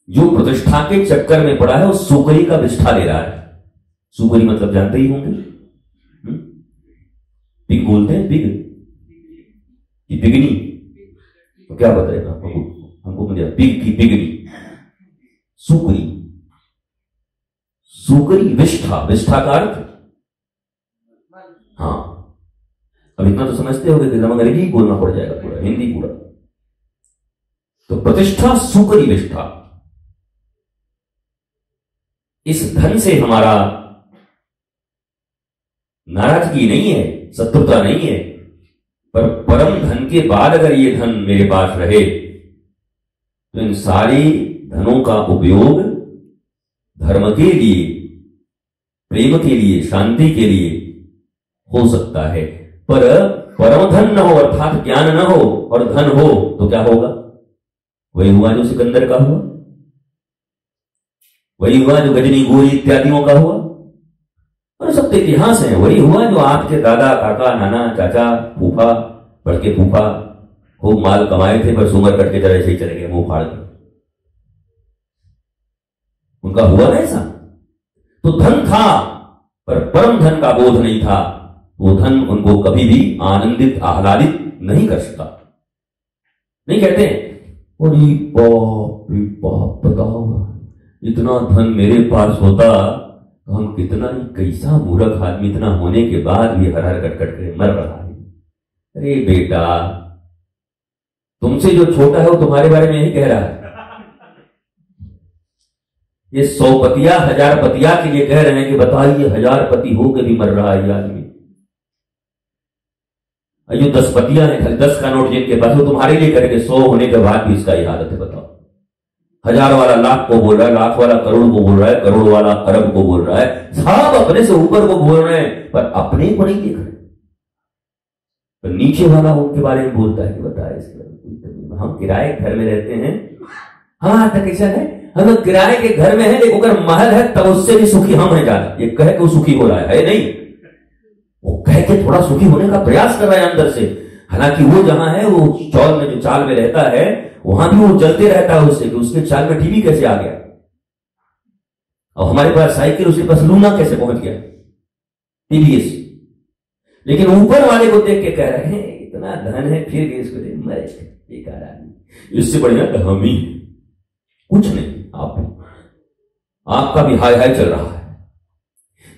जो प्रतिष्ठा के चक्कर में पड़ा है वो सुकरी का विष्ठा ले रहा है। सुकरी मतलब जानते ही होंगे, पिग बोलते हैं, पिग की पिगनी, तो क्या बताएगा हमको मुझे, पिग की पिगनी, सुकरी। सुकरी विष्ठा, विष्ठा का अर्थ, हाँ अब इतना तो समझते होगे कि अंग्रेजी ही बोलना पड़ जाएगा, पूरा हिंदी पूरा। तो प्रतिष्ठा सुकरी विष्ठा, इस धन से हमारा नाराजगी नहीं है, शत्रुता नहीं है, पर परम धन के बाद अगर ये धन मेरे पास रहे तो इन सारी धनों का उपयोग धर्म के लिए, प्रेम के लिए, शांति के लिए हो सकता है। पर परम धन न हो अर्थात ज्ञान न हो और धन हो तो क्या होगा? वही हुआ जो सिकंदर का हुआ, वही हुआ जो गजनी गोरी इत्यादियों का हुआ, और सब इतिहास है। वही हुआ जो आपके दादा, काका, नाना, चाचा, फूफा, बड़के फूफा खूब माल कमाए थे पर सुंगर कट के तरह से ही चले गए मुंह फाड़ के। उनका हुआ ना ऐसा। तो धन था पर परम धन का बोध नहीं था, वो धन उनको कभी भी आनंदित, आह्लादित नहीं कर सकता। नहीं कहते अरे बाप बताओ, इतना धन मेरे पास होता तो हम कितना ही कैसा मूर्ख आदमी, इतना होने के बाद भी हर हर कट कट के मर रहा है। अरे बेटा, तुमसे जो छोटा है वो तुम्हारे बारे में यही कह रहा है। ये 100 पतिया 1000 पतिया के लिए कह रहे हैं कि बताइए 1000 पति हो के भी मर रहा है ये आदमी। जो 10 पतिया है, खाली 10 का नोट जिनके पास, वो तुम्हारे लिए करेंगे, 100 होने के बाद भी इसका ही हालत है। बताओ हजार वाला लाख को बोल रहा है, लाख वाला करोड़ को बोल रहा है, करोड़ वाला अरब को बोल रहा है, सब अपने से ऊपर को बोल रहे हैं, पर अपने को नहीं देख रहे। तो नीचे वाला उनके बारे में बोलता है कि बताए हम किराए घर में रहते हैं। हाँ तो कैसा है, हम किराए के घर में है, लेकिन अगर महल है तब उससे भी सुखी हम है ज्यादा। ये कह के वो सुखी हो रहा है नहीं, वो कह के थोड़ा सुखी होने का प्रयास कर रहा है अंदर से। हालांकि वो जहां है, वो चौल में जो चाल में रहता है, वहां भी वो जलते रहता है उससे कि उसके चाल में टीवी कैसे आ गया, और हमारे पास साइकिल, उसके पास लूना कैसे पहुंच गया, टीवीएस। लेकिन ऊपर वाले को देख के कह रहे हैं इतना धन है, फिर भी इसको देख मरे बेकार आदमी, इससे बढ़िया तो हम ही कुछ नहीं, आपका भी हाय हाय चल रहा है।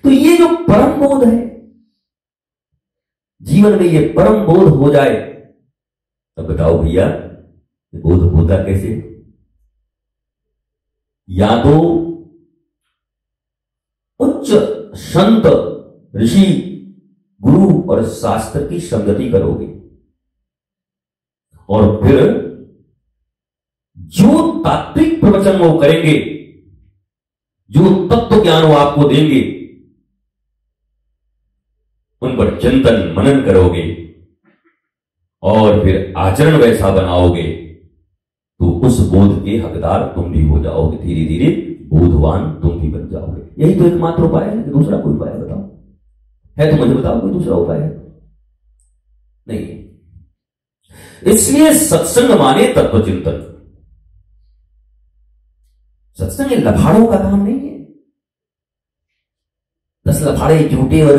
तो ये जो परम बोध है, जीवन में ये परम बोध हो जाए, तब बताओ भैया बोध होता कैसे? या तो उच्च संत, ऋषि, गुरु और शास्त्र की संगति करोगे, और फिर जो तात्विक प्रवचन वो करेंगे, जो तत्व ज्ञान वो आपको देंगे, उन पर चिंतन मनन करोगे और फिर आचरण वैसा बनाओगे, तो उस बोध के हकदार तुम भी हो जाओगे। धीरे धीरे बोधवान तुम भी बन जाओगे। यही तो एकमात्र उपाय है, कि दूसरा कोई उपाय बताओ है तो मुझे बताओ, कोई दूसरा उपाय है? नहीं। इसलिए सत्संग माने तत्व चिंतन। सत्संग लफाड़ों का काम नहीं है। 10 लफाड़े झूठे और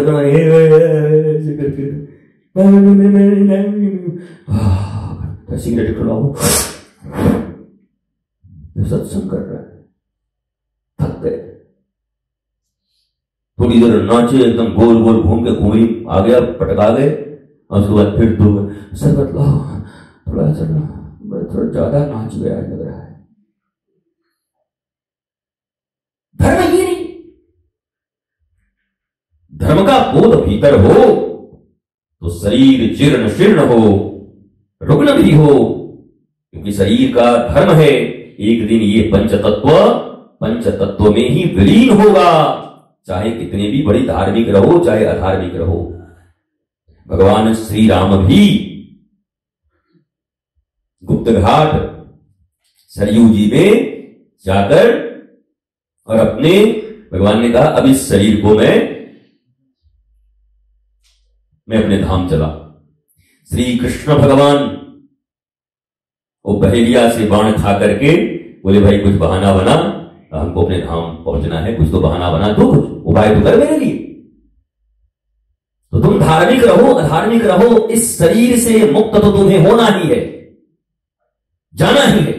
सिगरेट खिलाओ, सत्संग कर रहा है, थक गए, थोड़ी देर नाचे, एकदम गोल गोल घूम के घूमी आ गया, पटका गए, और उसके बाद फिर तो सर बतलाओ, थोड़ा ज्यादा नाच गया लग रहा है। धर्म ये नहीं। धर्म का बोध भीतर हो तो शरीर जीर्ण शीर्ण हो, रुग्ण भी हो, क्योंकि शरीर का धर्म है एक दिन ये पंच तत्व में ही विलीन होगा, चाहे कितने भी बड़ी धार्मिक रहो, चाहे अधार्मिक रहो। भगवान श्री राम भी गुप्त घाट सरयू जी में जाकर और अपने भगवान ने कहा अब इस शरीर को मैं अपने धाम चला। श्री कृष्ण भगवान वो बहेलिया से बाण खा करके बोले भाई कुछ बहाना बना, हमको अपने धाम पहुंचना है, कुछ तो बहाना बना दो, कुछ उपाय तो कर मेरे लिए। तो तुम धार्मिक रहो अधार्मिक रहो, इस शरीर से मुक्त तो तुम्हें होना ही है, जाना ही है।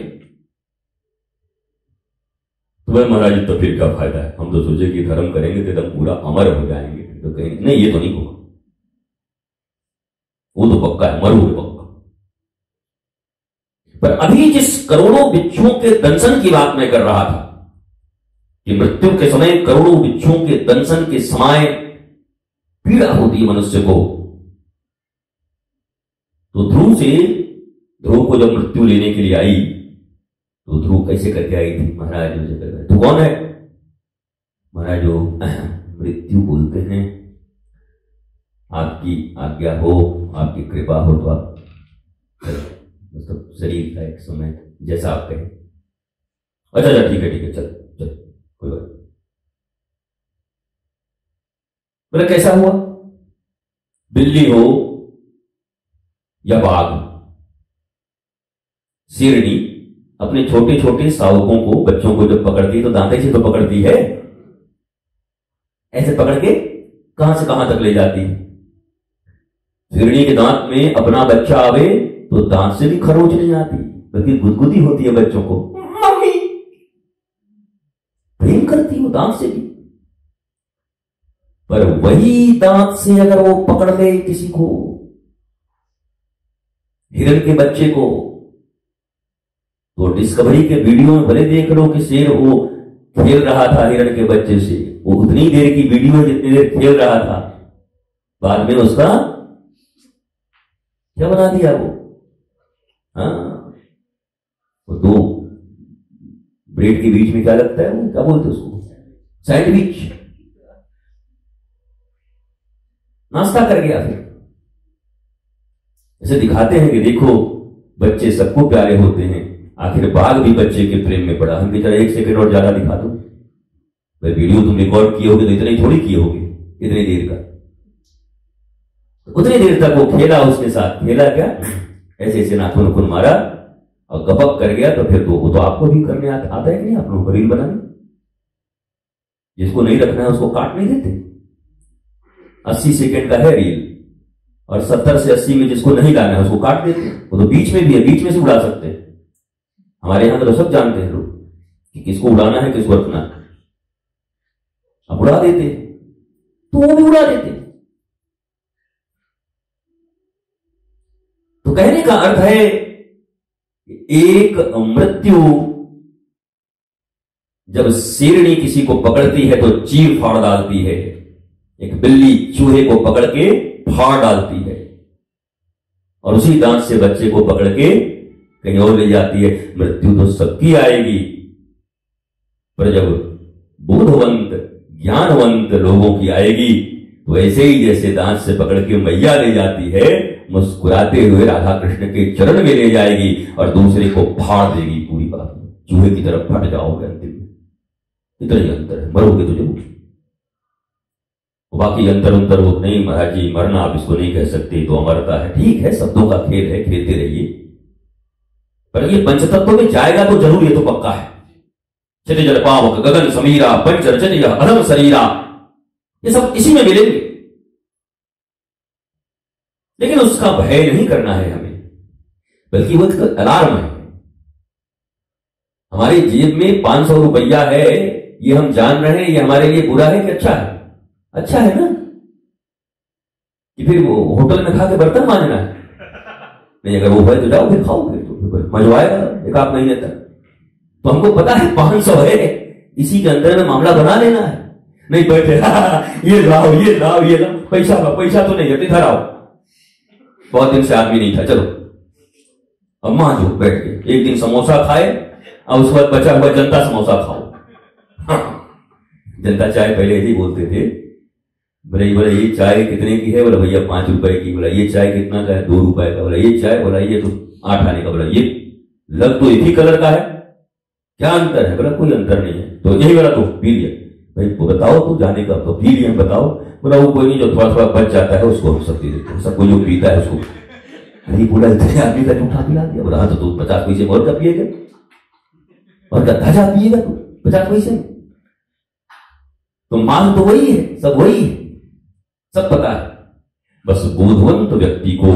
तुम्हें महाराज तो फिर क्या फायदा है, हम तो सोचे कि धर्म करेंगे तो एकदम पूरा अमर हो जाएंगे, तो कहेंगे नहीं ये तो नहीं होगा, वो तो पक्का है, मरू है पक्का। पर अभी जिस करोड़ों बिच्छुओं के दंशन की बात मैं कर रहा था कि मृत्यु के समय करोड़ों बिच्छुओं के दंशन के समय पीड़ा होती है मनुष्य को, तो ध्रुव को जब मृत्यु लेने के लिए आई तो ध्रुव कैसे करके आई थी? महाराज मुझे कर तू कौन है? महाराज जो मृत्यु बोलते हैं, आपकी आज्ञा हो, आपकी कृपा हो तो आप मतलब शरीर का एक समय जैसा आप कहें। अच्छा ठीक है चल कोई बात। बोले कैसा हुआ? बिल्ली हो या बाघ, शेरनी अपने छोटे छोटे शावकों को, बच्चों को जब पकड़ती तो दांते से तो पकड़ती है, ऐसे पकड़ के कहां से कहां तक ले जाती है। शेरनी के दांत में अपना बच्चा आवे तो दांत से भी खरोच नहीं आती, बल्कि गुदगुदी होती है बच्चों को, मम्मी प्रेम करती हो दांत से भी। पर वही दांत से अगर वो पकड़ ले किसी को, हिरन के बच्चे को, तो डिस्कवरी के वीडियो में भले देख लो कि शेर वो खेल रहा था हिरण के बच्चे से, वो उतनी देर की वीडियो जितनी देर खेल रहा था, बाद में उसका क्या बना दिया वो? हाँ, वो ब्रेड के बीच में क्या लगता है, वो क्या बोलते हैं उसको, सैंडविच। नाश्ता कर गया। फिर ऐसे दिखाते हैं कि देखो बच्चे सबको प्यारे होते हैं, आखिर बाघ भी बच्चे के प्रेम में पड़ा। हम भी जरा 1 सेकंड और ज्यादा दिखा दो। वीडियो तुम रिकॉर्ड किए होगे तो इतने थोड़ी किए होगे, इतनी देर का, उतनी देर तक वो खेला, उसके साथ खेला क्या, ऐसे ऐसे नाखून नाखून मारा और गपक कर गया। तो फिर तो वो तो आपको भी करने आता है कि नहीं, आप लोगों को रील बनाने। जिसको नहीं रखना है उसको काट नहीं देते। 80 सेकंड का है रील, और 70 से 80 में जिसको नहीं लाना है उसको काट देते। वो तो बीच में भी है, बीच में से उड़ा सकते हैं। हमारे यहां तो सब जानते हैं लोग कि किसको उड़ाना है, किसको रखना है। अब उड़ा देते, तो वो भी उड़ा देते। तो कहने का अर्थ है एक मृत्यु जब शेरनी किसी को पकड़ती है तो चीर फाड़ डालती है, एक बिल्ली चूहे को पकड़ के फाड़ डालती है, और उसी दांत से बच्चे को पकड़ के कहीं और ले जाती है। मृत्यु तो सबकी आएगी, पर जब बोधवंत ज्ञानवंत लोगों की आएगी तो ऐसे ही जैसे दांत से पकड़ के मैया ले जाती है, मुस्कुराते हुए राधा कृष्ण के चरण में ले जाएगी और दूसरे को फाड़ देगी पूरी बात। चूहे की तरफ फट जाओगे अंतिम में। इतना ही अंतर है, मरोगे तो जरूर। बाकी अंतर अंतर वो नहीं महाराज जी, मरना आप इसको नहीं कह सकते, तो अमरता है। ठीक है, शब्दों का खेल है, खेलते रहिए, पर ये पंचतत्व में जाएगा तो जरूर, ये तो पक्का है। क्षति जल पावक गगन समीरा पंच रचनीय अधम शरीरा, ये सब इसी में मिलेंगे। लेकिन उसका भय नहीं करना है हमें, बल्कि वो एक अलार्म है। हमारी जेब में 500 रुपया है, ये हम जान रहे हैं, ये हमारे लिए बुरा है कि अच्छा है? अच्छा है ना। कि फिर वो होटल में खा के बर्तन मांजना है? नहीं, अगर वो है तो जाओ, फिर खाओ, फिर मजा आएगा 1 आध महीने तक। तो हमको पता है 500 है, इसी के अंदर में मामला बना लेना है। नहीं बैठे ये लाओ ये लाओ ये लाओ, पैसा तो नहीं है, इधर आओ, बहुत दिन से आदमी नहीं था, चलो अब मां जो बैठ के 1 दिन समोसा खाए और उसके बाद बचा हुआ जनता समोसा खाओ। जनता चाय पहले ही बोलते थे, बोले ये चाय कितने की है? बोला भैया 5 रुपए की। बोला ये चाय कितना का है? 2 रुपए का। बोला ये चाय? बोला ये तो 8 आने का। बोला ये लग तो एक ही कलर का है, क्या अंतर है? बोला कोई अंतर नहीं है। तो यही बोला, तो पी लिया। भाई तो बताओ, तू जाने का तो पी लिया, बताओ। बोला वो कोई नहीं, जो थोड़ा थोड़ा बच जाता है उसको हम सब दे देते हैं, सबको जो पीता है उसको। नहीं बोला इतने आदमी का जूठा पिला दिया। बोला हाँ, तो तू 50 पैसे और का पिएगा, और क्या ताजा पिएगा तू 50 पैसे में? तो मांग तो वही है, सब वही है, सब पता है। बस बोधवंत व्यक्ति को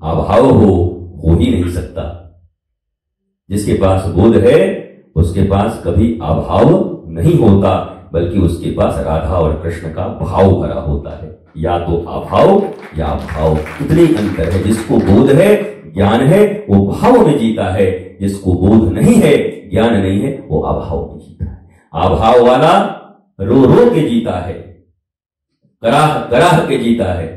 अभाव हो ही नहीं सकता। जिसके पास बोध है उसके पास कभी अभाव नहीं होता, बल्कि उसके पास राधा और कृष्ण का भाव भरा होता है। या तो अभाव या भाव, इतने अंतर है। जिसको बोध है, ज्ञान है, वो भाव में जीता है। जिसको बोध नहीं है, ज्ञान नहीं है, वो अभाव में जीता है। अभाव वाला रो रो के जीता है, कराह कराह के जीता है,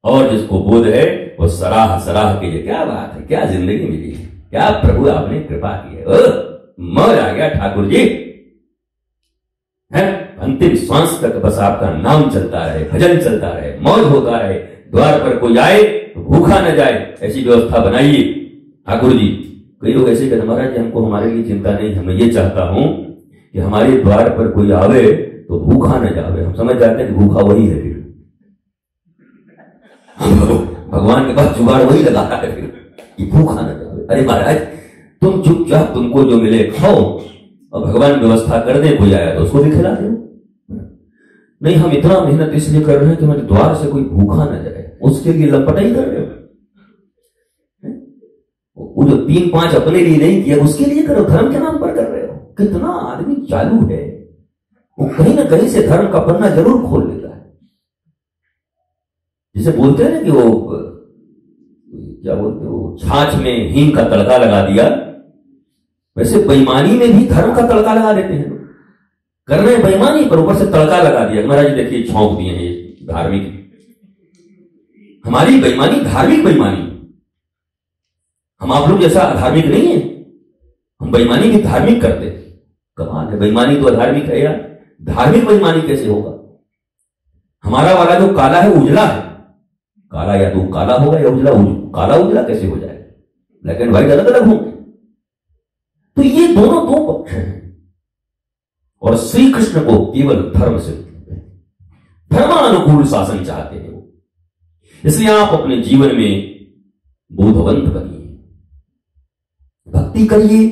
और जिसको बोध है वो सराह सराह के। क्या बात है, क्या जिंदगी मिली है, क्या प्रभु आपने कृपा की है। मौज आ गया ठाकुर जी, है अंतिम सांस तक बस आपका नाम चलता रहे, भजन चलता रहे, मौज होता रहे। द्वार पर कोई आए तो भूखा न जाए, ऐसी व्यवस्था बनाइए ठाकुर जी। कई लोग ऐसे कहते महाराज जी हमको हमारे लिए चिंता नहीं, मैं ये चाहता हूं कि हमारे द्वार पर कोई आवे तो भूखा न जावे। हम समझ जाते हैं कि भूखा वही है, फिर भगवान के पास जुगाड़ वही लगा रहा है फिर कि भूखा न जावे। अरे महाराज तुम चुपचाप तुमको जो मिले खाओ, और भगवान व्यवस्था कर दे, कोई आया तो उसको भी खिला दे। नहीं, हम इतना मेहनत इसलिए कर रहे हैं कि हमारे द्वार से कोई भूखा न जाए, उसके लिए लपटाई कर रहे हो। वो जो 3-5 अपने लिए नहीं किया उसके लिए करो, धर्म के नाम पर कर रहे हो। कितना आदमी चालू है, वो कहीं ना कहीं से धर्म का पन्ना जरूर खोल लेता है। जिसे बोलते हैं ना कि वो क्या बोलते हो, छाछ में हींग का तड़का लगा दिया, वैसे बेईमानी में भी धर्म का तड़का लगा देते हैं। कर रहे हैं बेईमानी, पर ऊपर से तड़का लगा दिया। महाराज जी देखिए छौंक दिए हैं ये धार्मिक, हमारी बेईमानी धार्मिक बेईमानी। हम आप लोग जैसा अधार्मिक नहीं है, हम बेईमानी भी धार्मिक करते हैं। कमाल है, बेईमानी तो अधार्मिक है यार, धार्मिक बेईमानी कैसे होगा? हमारा वाला जो काला है उजला है, काला या तो काला होगा या उजला, काला उजला कैसे हो जाएगा? ब्लैक एंड व्हाइट अलग अलग होंगे। तो ये दोनों दो पक्ष हैं, और श्री कृष्ण को केवल धर्म से, धर्मानुकूल शासन चाहते हैं। इसलिए आप अपने जीवन में बोधवंत बनिए, भक्ति करिए,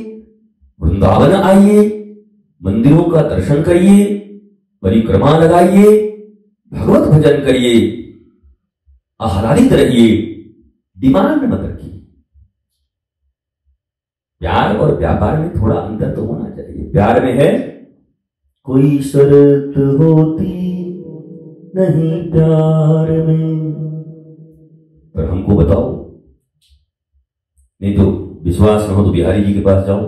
वृंदावन आइए, मंदिरों का दर्शन करिए, परिक्रमा लगाइए, भगवत भजन करिए, आह्लादित रहिए, डिमांड मत रखिए। प्यार और व्यापार में थोड़ा अंतर तो होना चाहिए। प्यार में है कोई शर्त होती नहीं प्यार में, पर हमको बताओ, नहीं तो विश्वास न हो तो बिहारी जी के पास जाओ,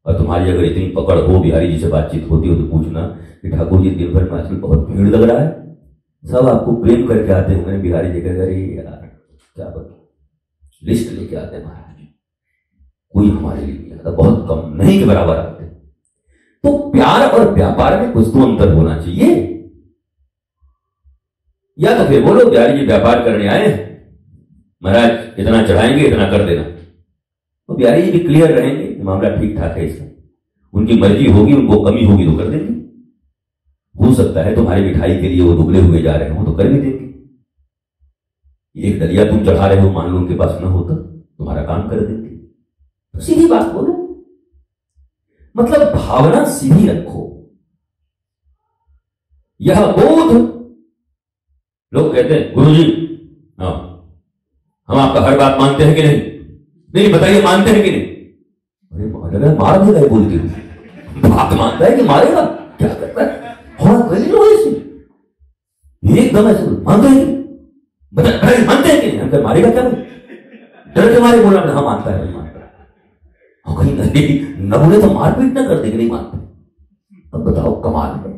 और तुम्हारी अगर इतनी पकड़ हो, बिहारी जी से बातचीत होती हो तो पूछना कि ठाकुर जी दिन भर में आजकल बहुत भीड़ लग रहा है, सब आपको प्रेम करके आते हैं। बिहारी जी कहते अरे यार क्या बताओ, लिस्ट लेके आते हैं महाराज, कोई हमारे लिए नहीं आता, बहुत कम, नहीं के बराबर आते। तो प्यार और व्यापार में कुछ तो अंतर होना चाहिए। या तो फिर बोलो बिहारी जी व्यापार करने आए हैं, महाराज इतना चढ़ाएंगे इतना कर देना, तो बिहारी जी भी क्लियर रहेंगे, मामला ठीक ठाक है इसका, उनकी मर्जी होगी, उनको कमी होगी तो कर देंगे। हो सकता है तुम्हारी मिठाई के लिए वो दुबले हुए जा रहे हो तो कर भी देंगे। एक दलिया तुम चढ़ा रहे हो, मान लो उनके पास न होता, तुम्हारा काम कर देंगे। तो सीधी बात बोलो, मतलब भावना सीधी रखो। यह बोध, लोग कहते हैं गुरुजी हाँ हम आपका हर बात मानते हैं कि नहीं, नहीं बताइए मानते हैं कि नहीं। अरे मार देगा बोलती हूँ, बात मानता है कि मारेगा, क्या करता है? हाँ कहीं लो ऐसे एकदम ऐसे मानते हैं, बताइए मानते हैं कि नहीं। हम मारेगा क्या, डर के मारे बोला हाँ मानता है, नहीं मानता। हाँ कहीं नहीं न बोले तो मारपीट ना कर देंगे, नहीं मानते। अब बताओ कमाल है,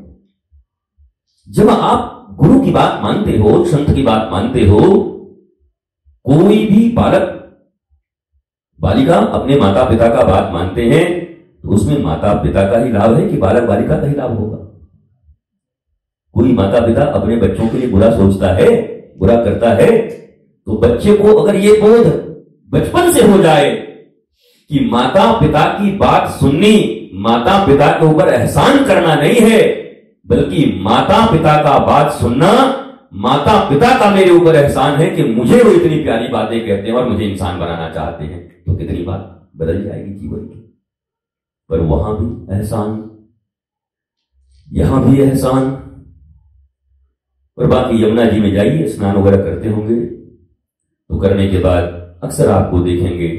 जब आप गुरु की बात मानते हो, संत की बात मानते हो, कोई भी बालक बालिका अपने माता पिता का बात मानते हैं तो उसमें माता पिता का ही लाभ है कि बालक बालिका का ही लाभ होगा। कोई माता पिता अपने बच्चों के लिए बुरा सोचता है, बुरा करता है, तो बच्चे को अगर ये बोध बचपन से हो जाए कि माता पिता की बात सुननी, माता पिता के ऊपर एहसान करना नहीं है, बल्कि माता पिता का बात सुनना, माता पिता का मेरे ऊपर एहसान है कि मुझे वो इतनी प्यारी बातें कहते हैं और मुझे इंसान बनाना चाहते हैं, तो कितनी बात बदल जाएगी जीवन की। पर वहां भी एहसान, यहां भी एहसान। और बाकी यमुना जी में जाइए, स्नान वगैरह करते होंगे, तो करने के बाद अक्सर आपको देखेंगे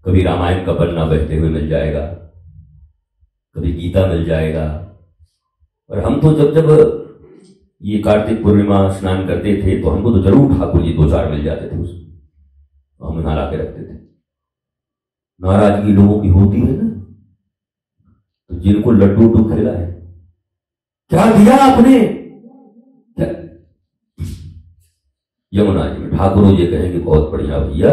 कभी रामायण का पन्ना बहते हुए मिल जाएगा, कभी गीता मिल जाएगा। और हम तो जब ये कार्तिक पूर्णिमा स्नान करते थे तो हमको तो जरूर ठाकुर जी 2-4 मिल जाते थे, उसमें हम नहा के रखते थे। नाराजगी लोगों की होती है ना, तो जिनको लड्डू उड्डू खिलाए, क्या दिया आपने, क्या? यमुना जी में ठाकुर जी कहेंगे बहुत बढ़िया भैया,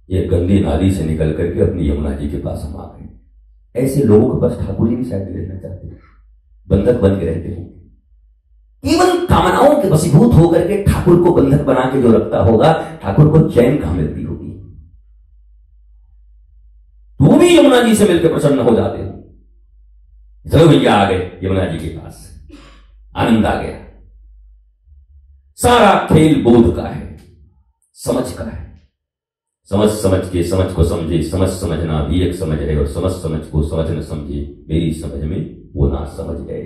ये गंदी नाली से निकल करके अपनी यमुना जी के पास हम आ गए। ऐसे लोगों के पास ठाकुर जी भी शायद रहना चाहते हैं, बंधक बन के रहते हैं, केवल कामनाओं के वशीभूत होकर के ठाकुर को बंधक बना के जो रखता होगा, ठाकुर को चैन कहां मिलती होगी। तो भी यमुना जी से मिलकर प्रसन्न हो जाते हैं, चलो भैया आ गए यमुना जी के पास, आनंद आ गया। सारा खेल बोध का है, समझ का है। समझ समझ के समझ को समझे, समझ समझना भी एक समझ है, और समझ समझ को समझ न समझे, मेरी समझ में वो ना समझ है।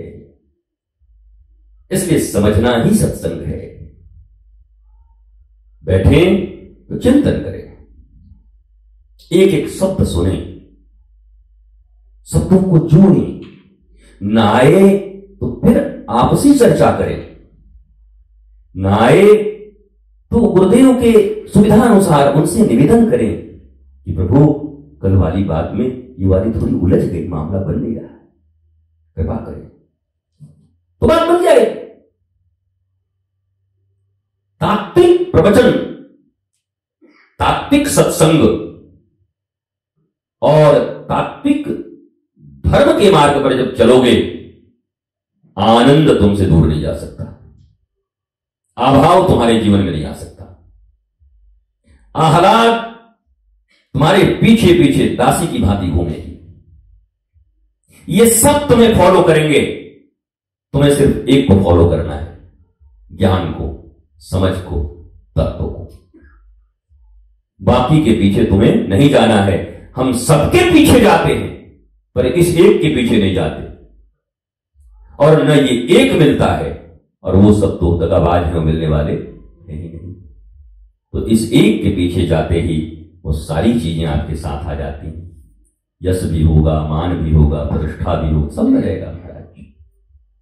इसलिए समझना ही सत्संग है। बैठे तो चिंतन करें, एक एक शब्द सुने, शब्दों को जोड़ें, न आए तो फिर आपसी चर्चा करें, न आए तो गुरुदेव के सुविधा अनुसार उनसे निवेदन करें कि प्रभु कल वाली बात में ये वाली थोड़ी उलझ गई, मामला बन नहीं रहा, कृपा करें, तो बात बन जाए। तात्विक प्रवचन, तात्विक सत्संग और तात्विक धर्म के मार्ग पर जब चलोगे, आनंद तुमसे दूर नहीं जा सकता, अभाव तुम्हारे जीवन में नहीं आ सकता, आह्लाद तुम्हारे पीछे पीछे दासी की भांति घूमेगी। ये सब तुम्हें फॉलो करेंगे, तुम्हें सिर्फ एक को फॉलो करना है, ज्ञान को, समझ को, तत्व को। बाकी के पीछे तुम्हें नहीं जाना है। हम सबके पीछे जाते हैं पर इस एक के पीछे नहीं जाते, और न ये एक मिलता है, और वो सब तो दगाबाज हैं, मिलने वाले नहीं। तो इस एक के पीछे जाते ही वो सारी चीजें आपके साथ आ जाती हैं। यश भी होगा, मान भी होगा, प्रतिष्ठा भी होगा, सब मिलेगा। महाराज,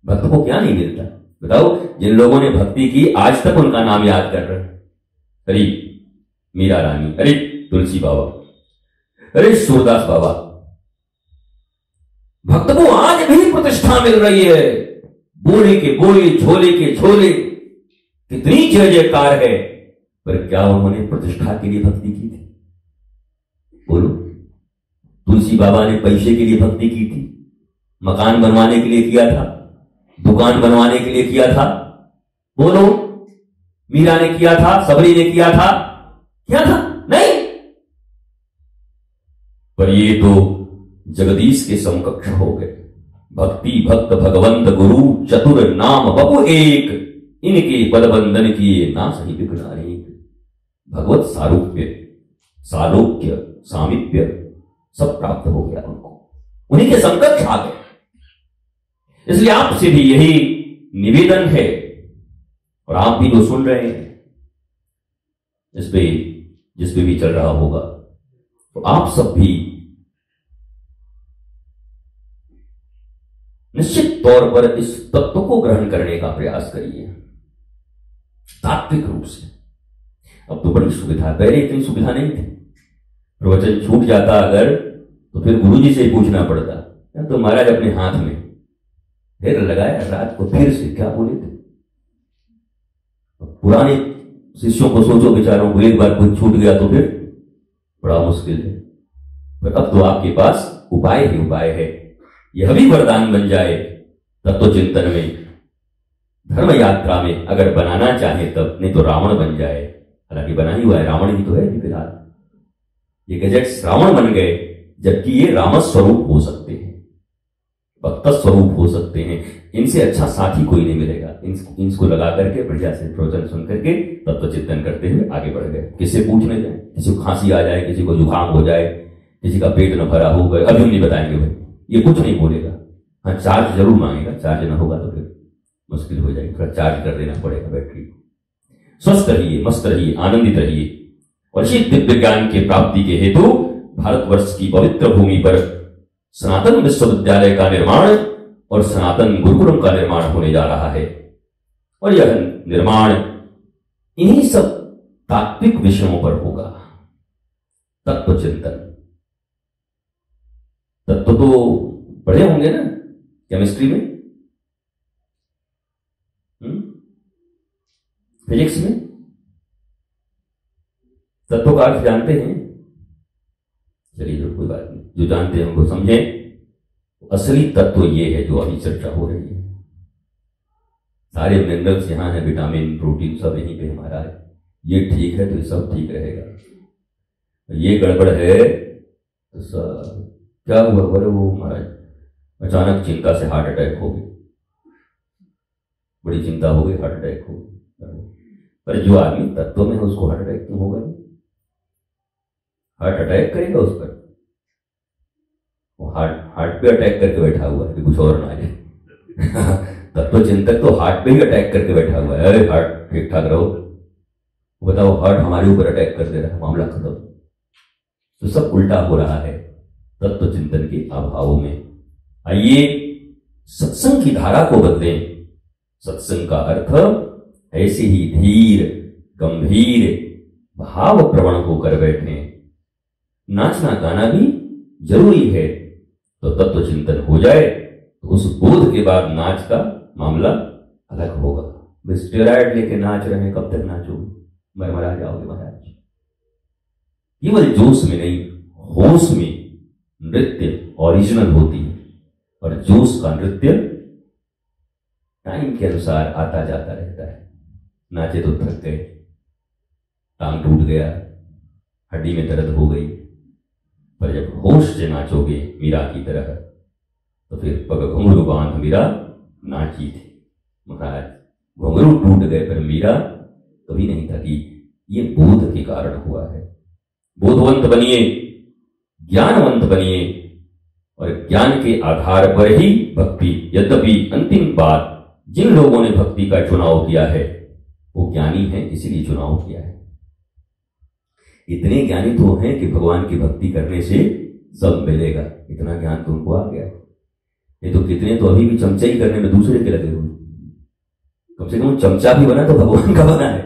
भक्त को क्या नहीं मिलता? बताओ, जिन लोगों ने भक्ति की आज तक उनका नाम याद कर रहे हैं। अरे मीरा रानी, अरे तुलसी बाबा, अरे सूरदास बाबा। भक्त को आज भी प्रतिष्ठा मिल रही है। बोले के बोले, झोले के झोले, कितनी जय जयकार है, पर क्या उन्होंने प्रतिष्ठा के लिए भक्ति की थी? बोलो। तुलसी बाबा ने पैसे के लिए भक्ति की थी, मकान बनवाने के लिए किया था, दुकान बनवाने के लिए किया था? बोलो। मीरा ने किया था, सबरी ने किया था? नहीं। पर ये तो जगदीश के समकक्ष हो गए। भक्ति भक्त भगवंत गुरु चतुर नाम बपु एक, इनके पद बंधन किए ना सही बिगड़ारे। भगवत सारूप्य, सालोक्य, सामीप्य सब प्राप्त हो गया उनको, उन्हीं के समकक्ष आ गए। इसलिए आपसे भी यही निवेदन है, और आप भी जो सुन रहे हैं, जिस पे भी चल रहा होगा, तो आप सब भी निश्चित तौर पर इस तत्व को ग्रहण करने का प्रयास करिए, तात्विक रूप से। अब तो बड़ी सुविधा, पहले इतनी सुविधा नहीं थी। प्रवचन छूट जाता अगर, तो फिर गुरुजी से ही पूछना पड़ता, तो महाराज अपने हाथ में फिर लगाया, रात को फिर से क्या बोले थे। पुराने शिष्यों को सोचो, बेचारों को एक बार कुछ छूट गया तो फिर बड़ा मुश्किल है। पर अब तो आपके पास उपाय ही उपाय है। यह भी वरदान बन जाए तत्व चिंतन में, धर्म यात्रा में अगर बनाना चाहे तब, नहीं तो रावण बन जाए। हालांकि बना ही हुआ है, रावण ही तो है फिलहाल। ये गैजेट्स रावण बन गए, जबकि ये राम स्वरूप हो सकते हैं, भक्त स्वरूप हो सकते हैं। इनसे अच्छा साथी कोई नहीं मिलेगा। इनको लगा करके बढ़िया से प्रवचन सुन करके तत्व चिंतन करते हुए आगे बढ़ गए। किससे पूछने जाए, किसी को खांसी आ जाए, किसी को जुकाम हो जाए, किसी का पेट न भरा हो गए, अभी हम नहीं बताएंगे भाई, ये कुछ नहीं बोलेगा। हाँ, चार्ज जरूर मांगेगा, चार्ज ना होगा तो फिर मुश्किल हो जाएगी, थोड़ा चार्ज कर देना पड़ेगा बैटरी को। स्वस्थ रहिए, मस्त रहिए, आनंदित रहिए, और इसी दिव्य ज्ञान की प्राप्ति के हेतु भारतवर्ष की पवित्र भूमि पर सनातन विश्वविद्यालय का निर्माण और सनातन गुरुकुलम का निर्माण होने जा रहा है। और यह निर्माण इन्हीं सब तात्विक विषयों पर होगा। तत्व चिंतन, तत्व तो पढ़े होंगे ना केमिस्ट्री में, फिजिक्स में। तत्व का अर्थ जानते हैं? चलिए, जो कोई बात नहीं, जो जानते हैं उनको समझें। असली तत्व ये है जो अभी चर्चा हो रही है। सारे मिनरल्स यहाँ हैं, विटामिन, प्रोटीन सब यहीं पे हमारा है। ये ठीक है तो सब ठीक रहेगा। ये गड़बड़ है तो सब क्या हुआ? बोले वो महाराज अचानक चिंता से हार्ट अटैक हो गई, बड़ी चिंता हो गई, हार्ट अटैक हो गई। पर जो आदमी तत्व में है उसको हार्ट अटैक क्यों होगा? हार्ट अटैक करेगा उस पर, वो हार्ट पे अटैक करके बैठा हुआ है कि कुछ और ना आ जाए। तत्व चिंतक तो हार्ट पे ही अटैक करके बैठा हुआ है। अरे हार्ट ठीक ठाक रहो, बताओ हार्ट हमारे ऊपर अटैक कर दे रहा है, मामला खत्म। तो सब उल्टा हो रहा है तत्व चिंतन के अभाव में। आइए सत्संग की धारा को बदलें। सत्संग का अर्थ ऐसे ही धीर गंभीर भाव प्रवण होकर बैठे। नाचना गाना भी जरूरी है, तो तत्व चिंतन हो जाए तो उस बोध के बाद नाच का मामला अलग होगा। स्टेरॉइड लेके नाच रहे हैं, कब तक नाचोगे? मरमरा जाओगे महाराज। केवल जोश में नहीं, होश में नृत्य ओरिजिनल होती है। और जोश का नृत्य टाइम के अनुसार आता जाता रहता है। नाचे तो थक गए, टांग टूट गया, हड्डी में दर्द हो गई, पर जब होश से नाचोगे मीरा की तरह तो फिर पग घुंघरू बांध मीरा नाची थी। महाराज घुंघरू टूट गए पर मीरा कभी नहीं था कि ये बोध के कारण हुआ है। बोधवंत बनिए, ज्ञानवंत बनिए और ज्ञान के आधार पर ही भक्ति। यद्यपि अंतिम बात, जिन लोगों ने भक्ति का चुनाव किया है वो ज्ञानी है, इसीलिए चुनाव किया है। इतने ज्ञानी तो हैं कि भगवान की भक्ति करने से सब मिलेगा, इतना ज्ञान तो उनको आ गया। ये तो कितने तो अभी भी चमचा ही करने में दूसरे के लगे हुए। कम से कम चमचा भी बना तो भगवान का बना है,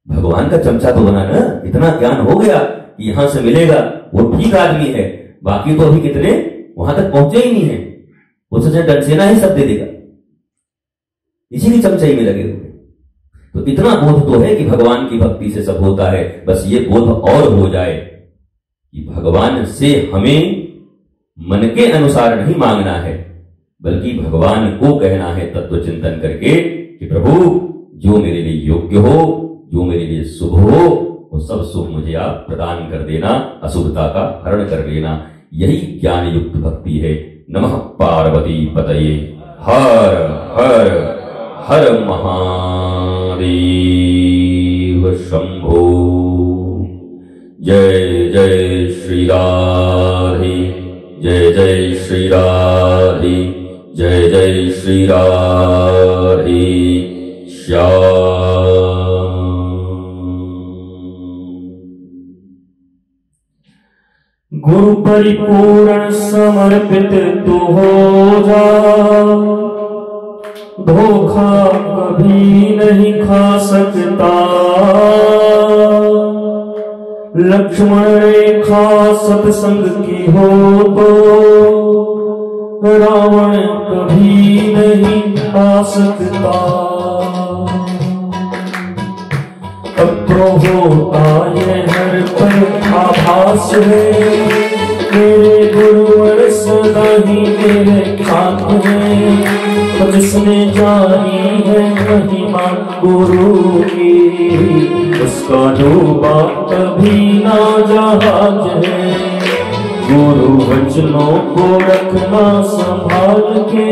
भगवान का चमचा तो बना ना। इतना ज्ञान हो गया कि यहां से मिलेगा, वो ठीक आदमी है। बाकी तो अभी कितने वहां तक पहुंचे ही नहीं है, वो सोचे डंसेना ही सब दे देगा, इसीलिए चमचाई में लगे हुए। तो इतना बोध तो है कि भगवान की भक्ति से सब होता है। बस ये बोध और हो जाए कि भगवान से हमें मन के अनुसार नहीं मांगना है, बल्कि भगवान को कहना है तत्व चिंतन करके कि प्रभु जो मेरे लिए योग्य हो, जो मेरे लिए शुभ हो, वो सब शुभ मुझे आप प्रदान कर देना, अशुभता का हरण कर लेना। यही ज्ञान युक्त भक्ति है। नमः पार्वती पतये। हर हर हर महादेव शंभो। जय जय श्री राधे, जय जय श्री राधे, जय जय श्री राधे श्याम। गुरु परिपूर्ण समर्पित तू हो जा, धोखा कभी नहीं खा सकता। लक्ष्मण रेखा सत्संग की हो तो रावण कभी नहीं आ सकता। अब तो होता ये हर पल आभास है, मेरे गुरुवर सदा ही मेरे साथ है। तो जिसने जानी है महिमा गुरु की, उसका डूबा कभी ना जहाज है। गुरु वचनों को रखना संभाल के,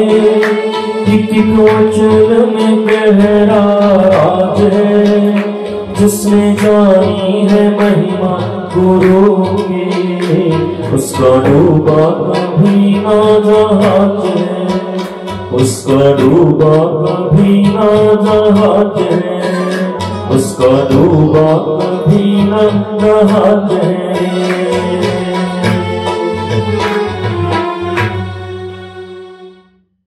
एक वचन में गहरा राज है। जिसने जानी है महिमा गुरु की, उसका डूबा कभी ना जहाज है, उसका डूबा कभी ना जहाज है, उसका डूबा कभी ना जहाज है।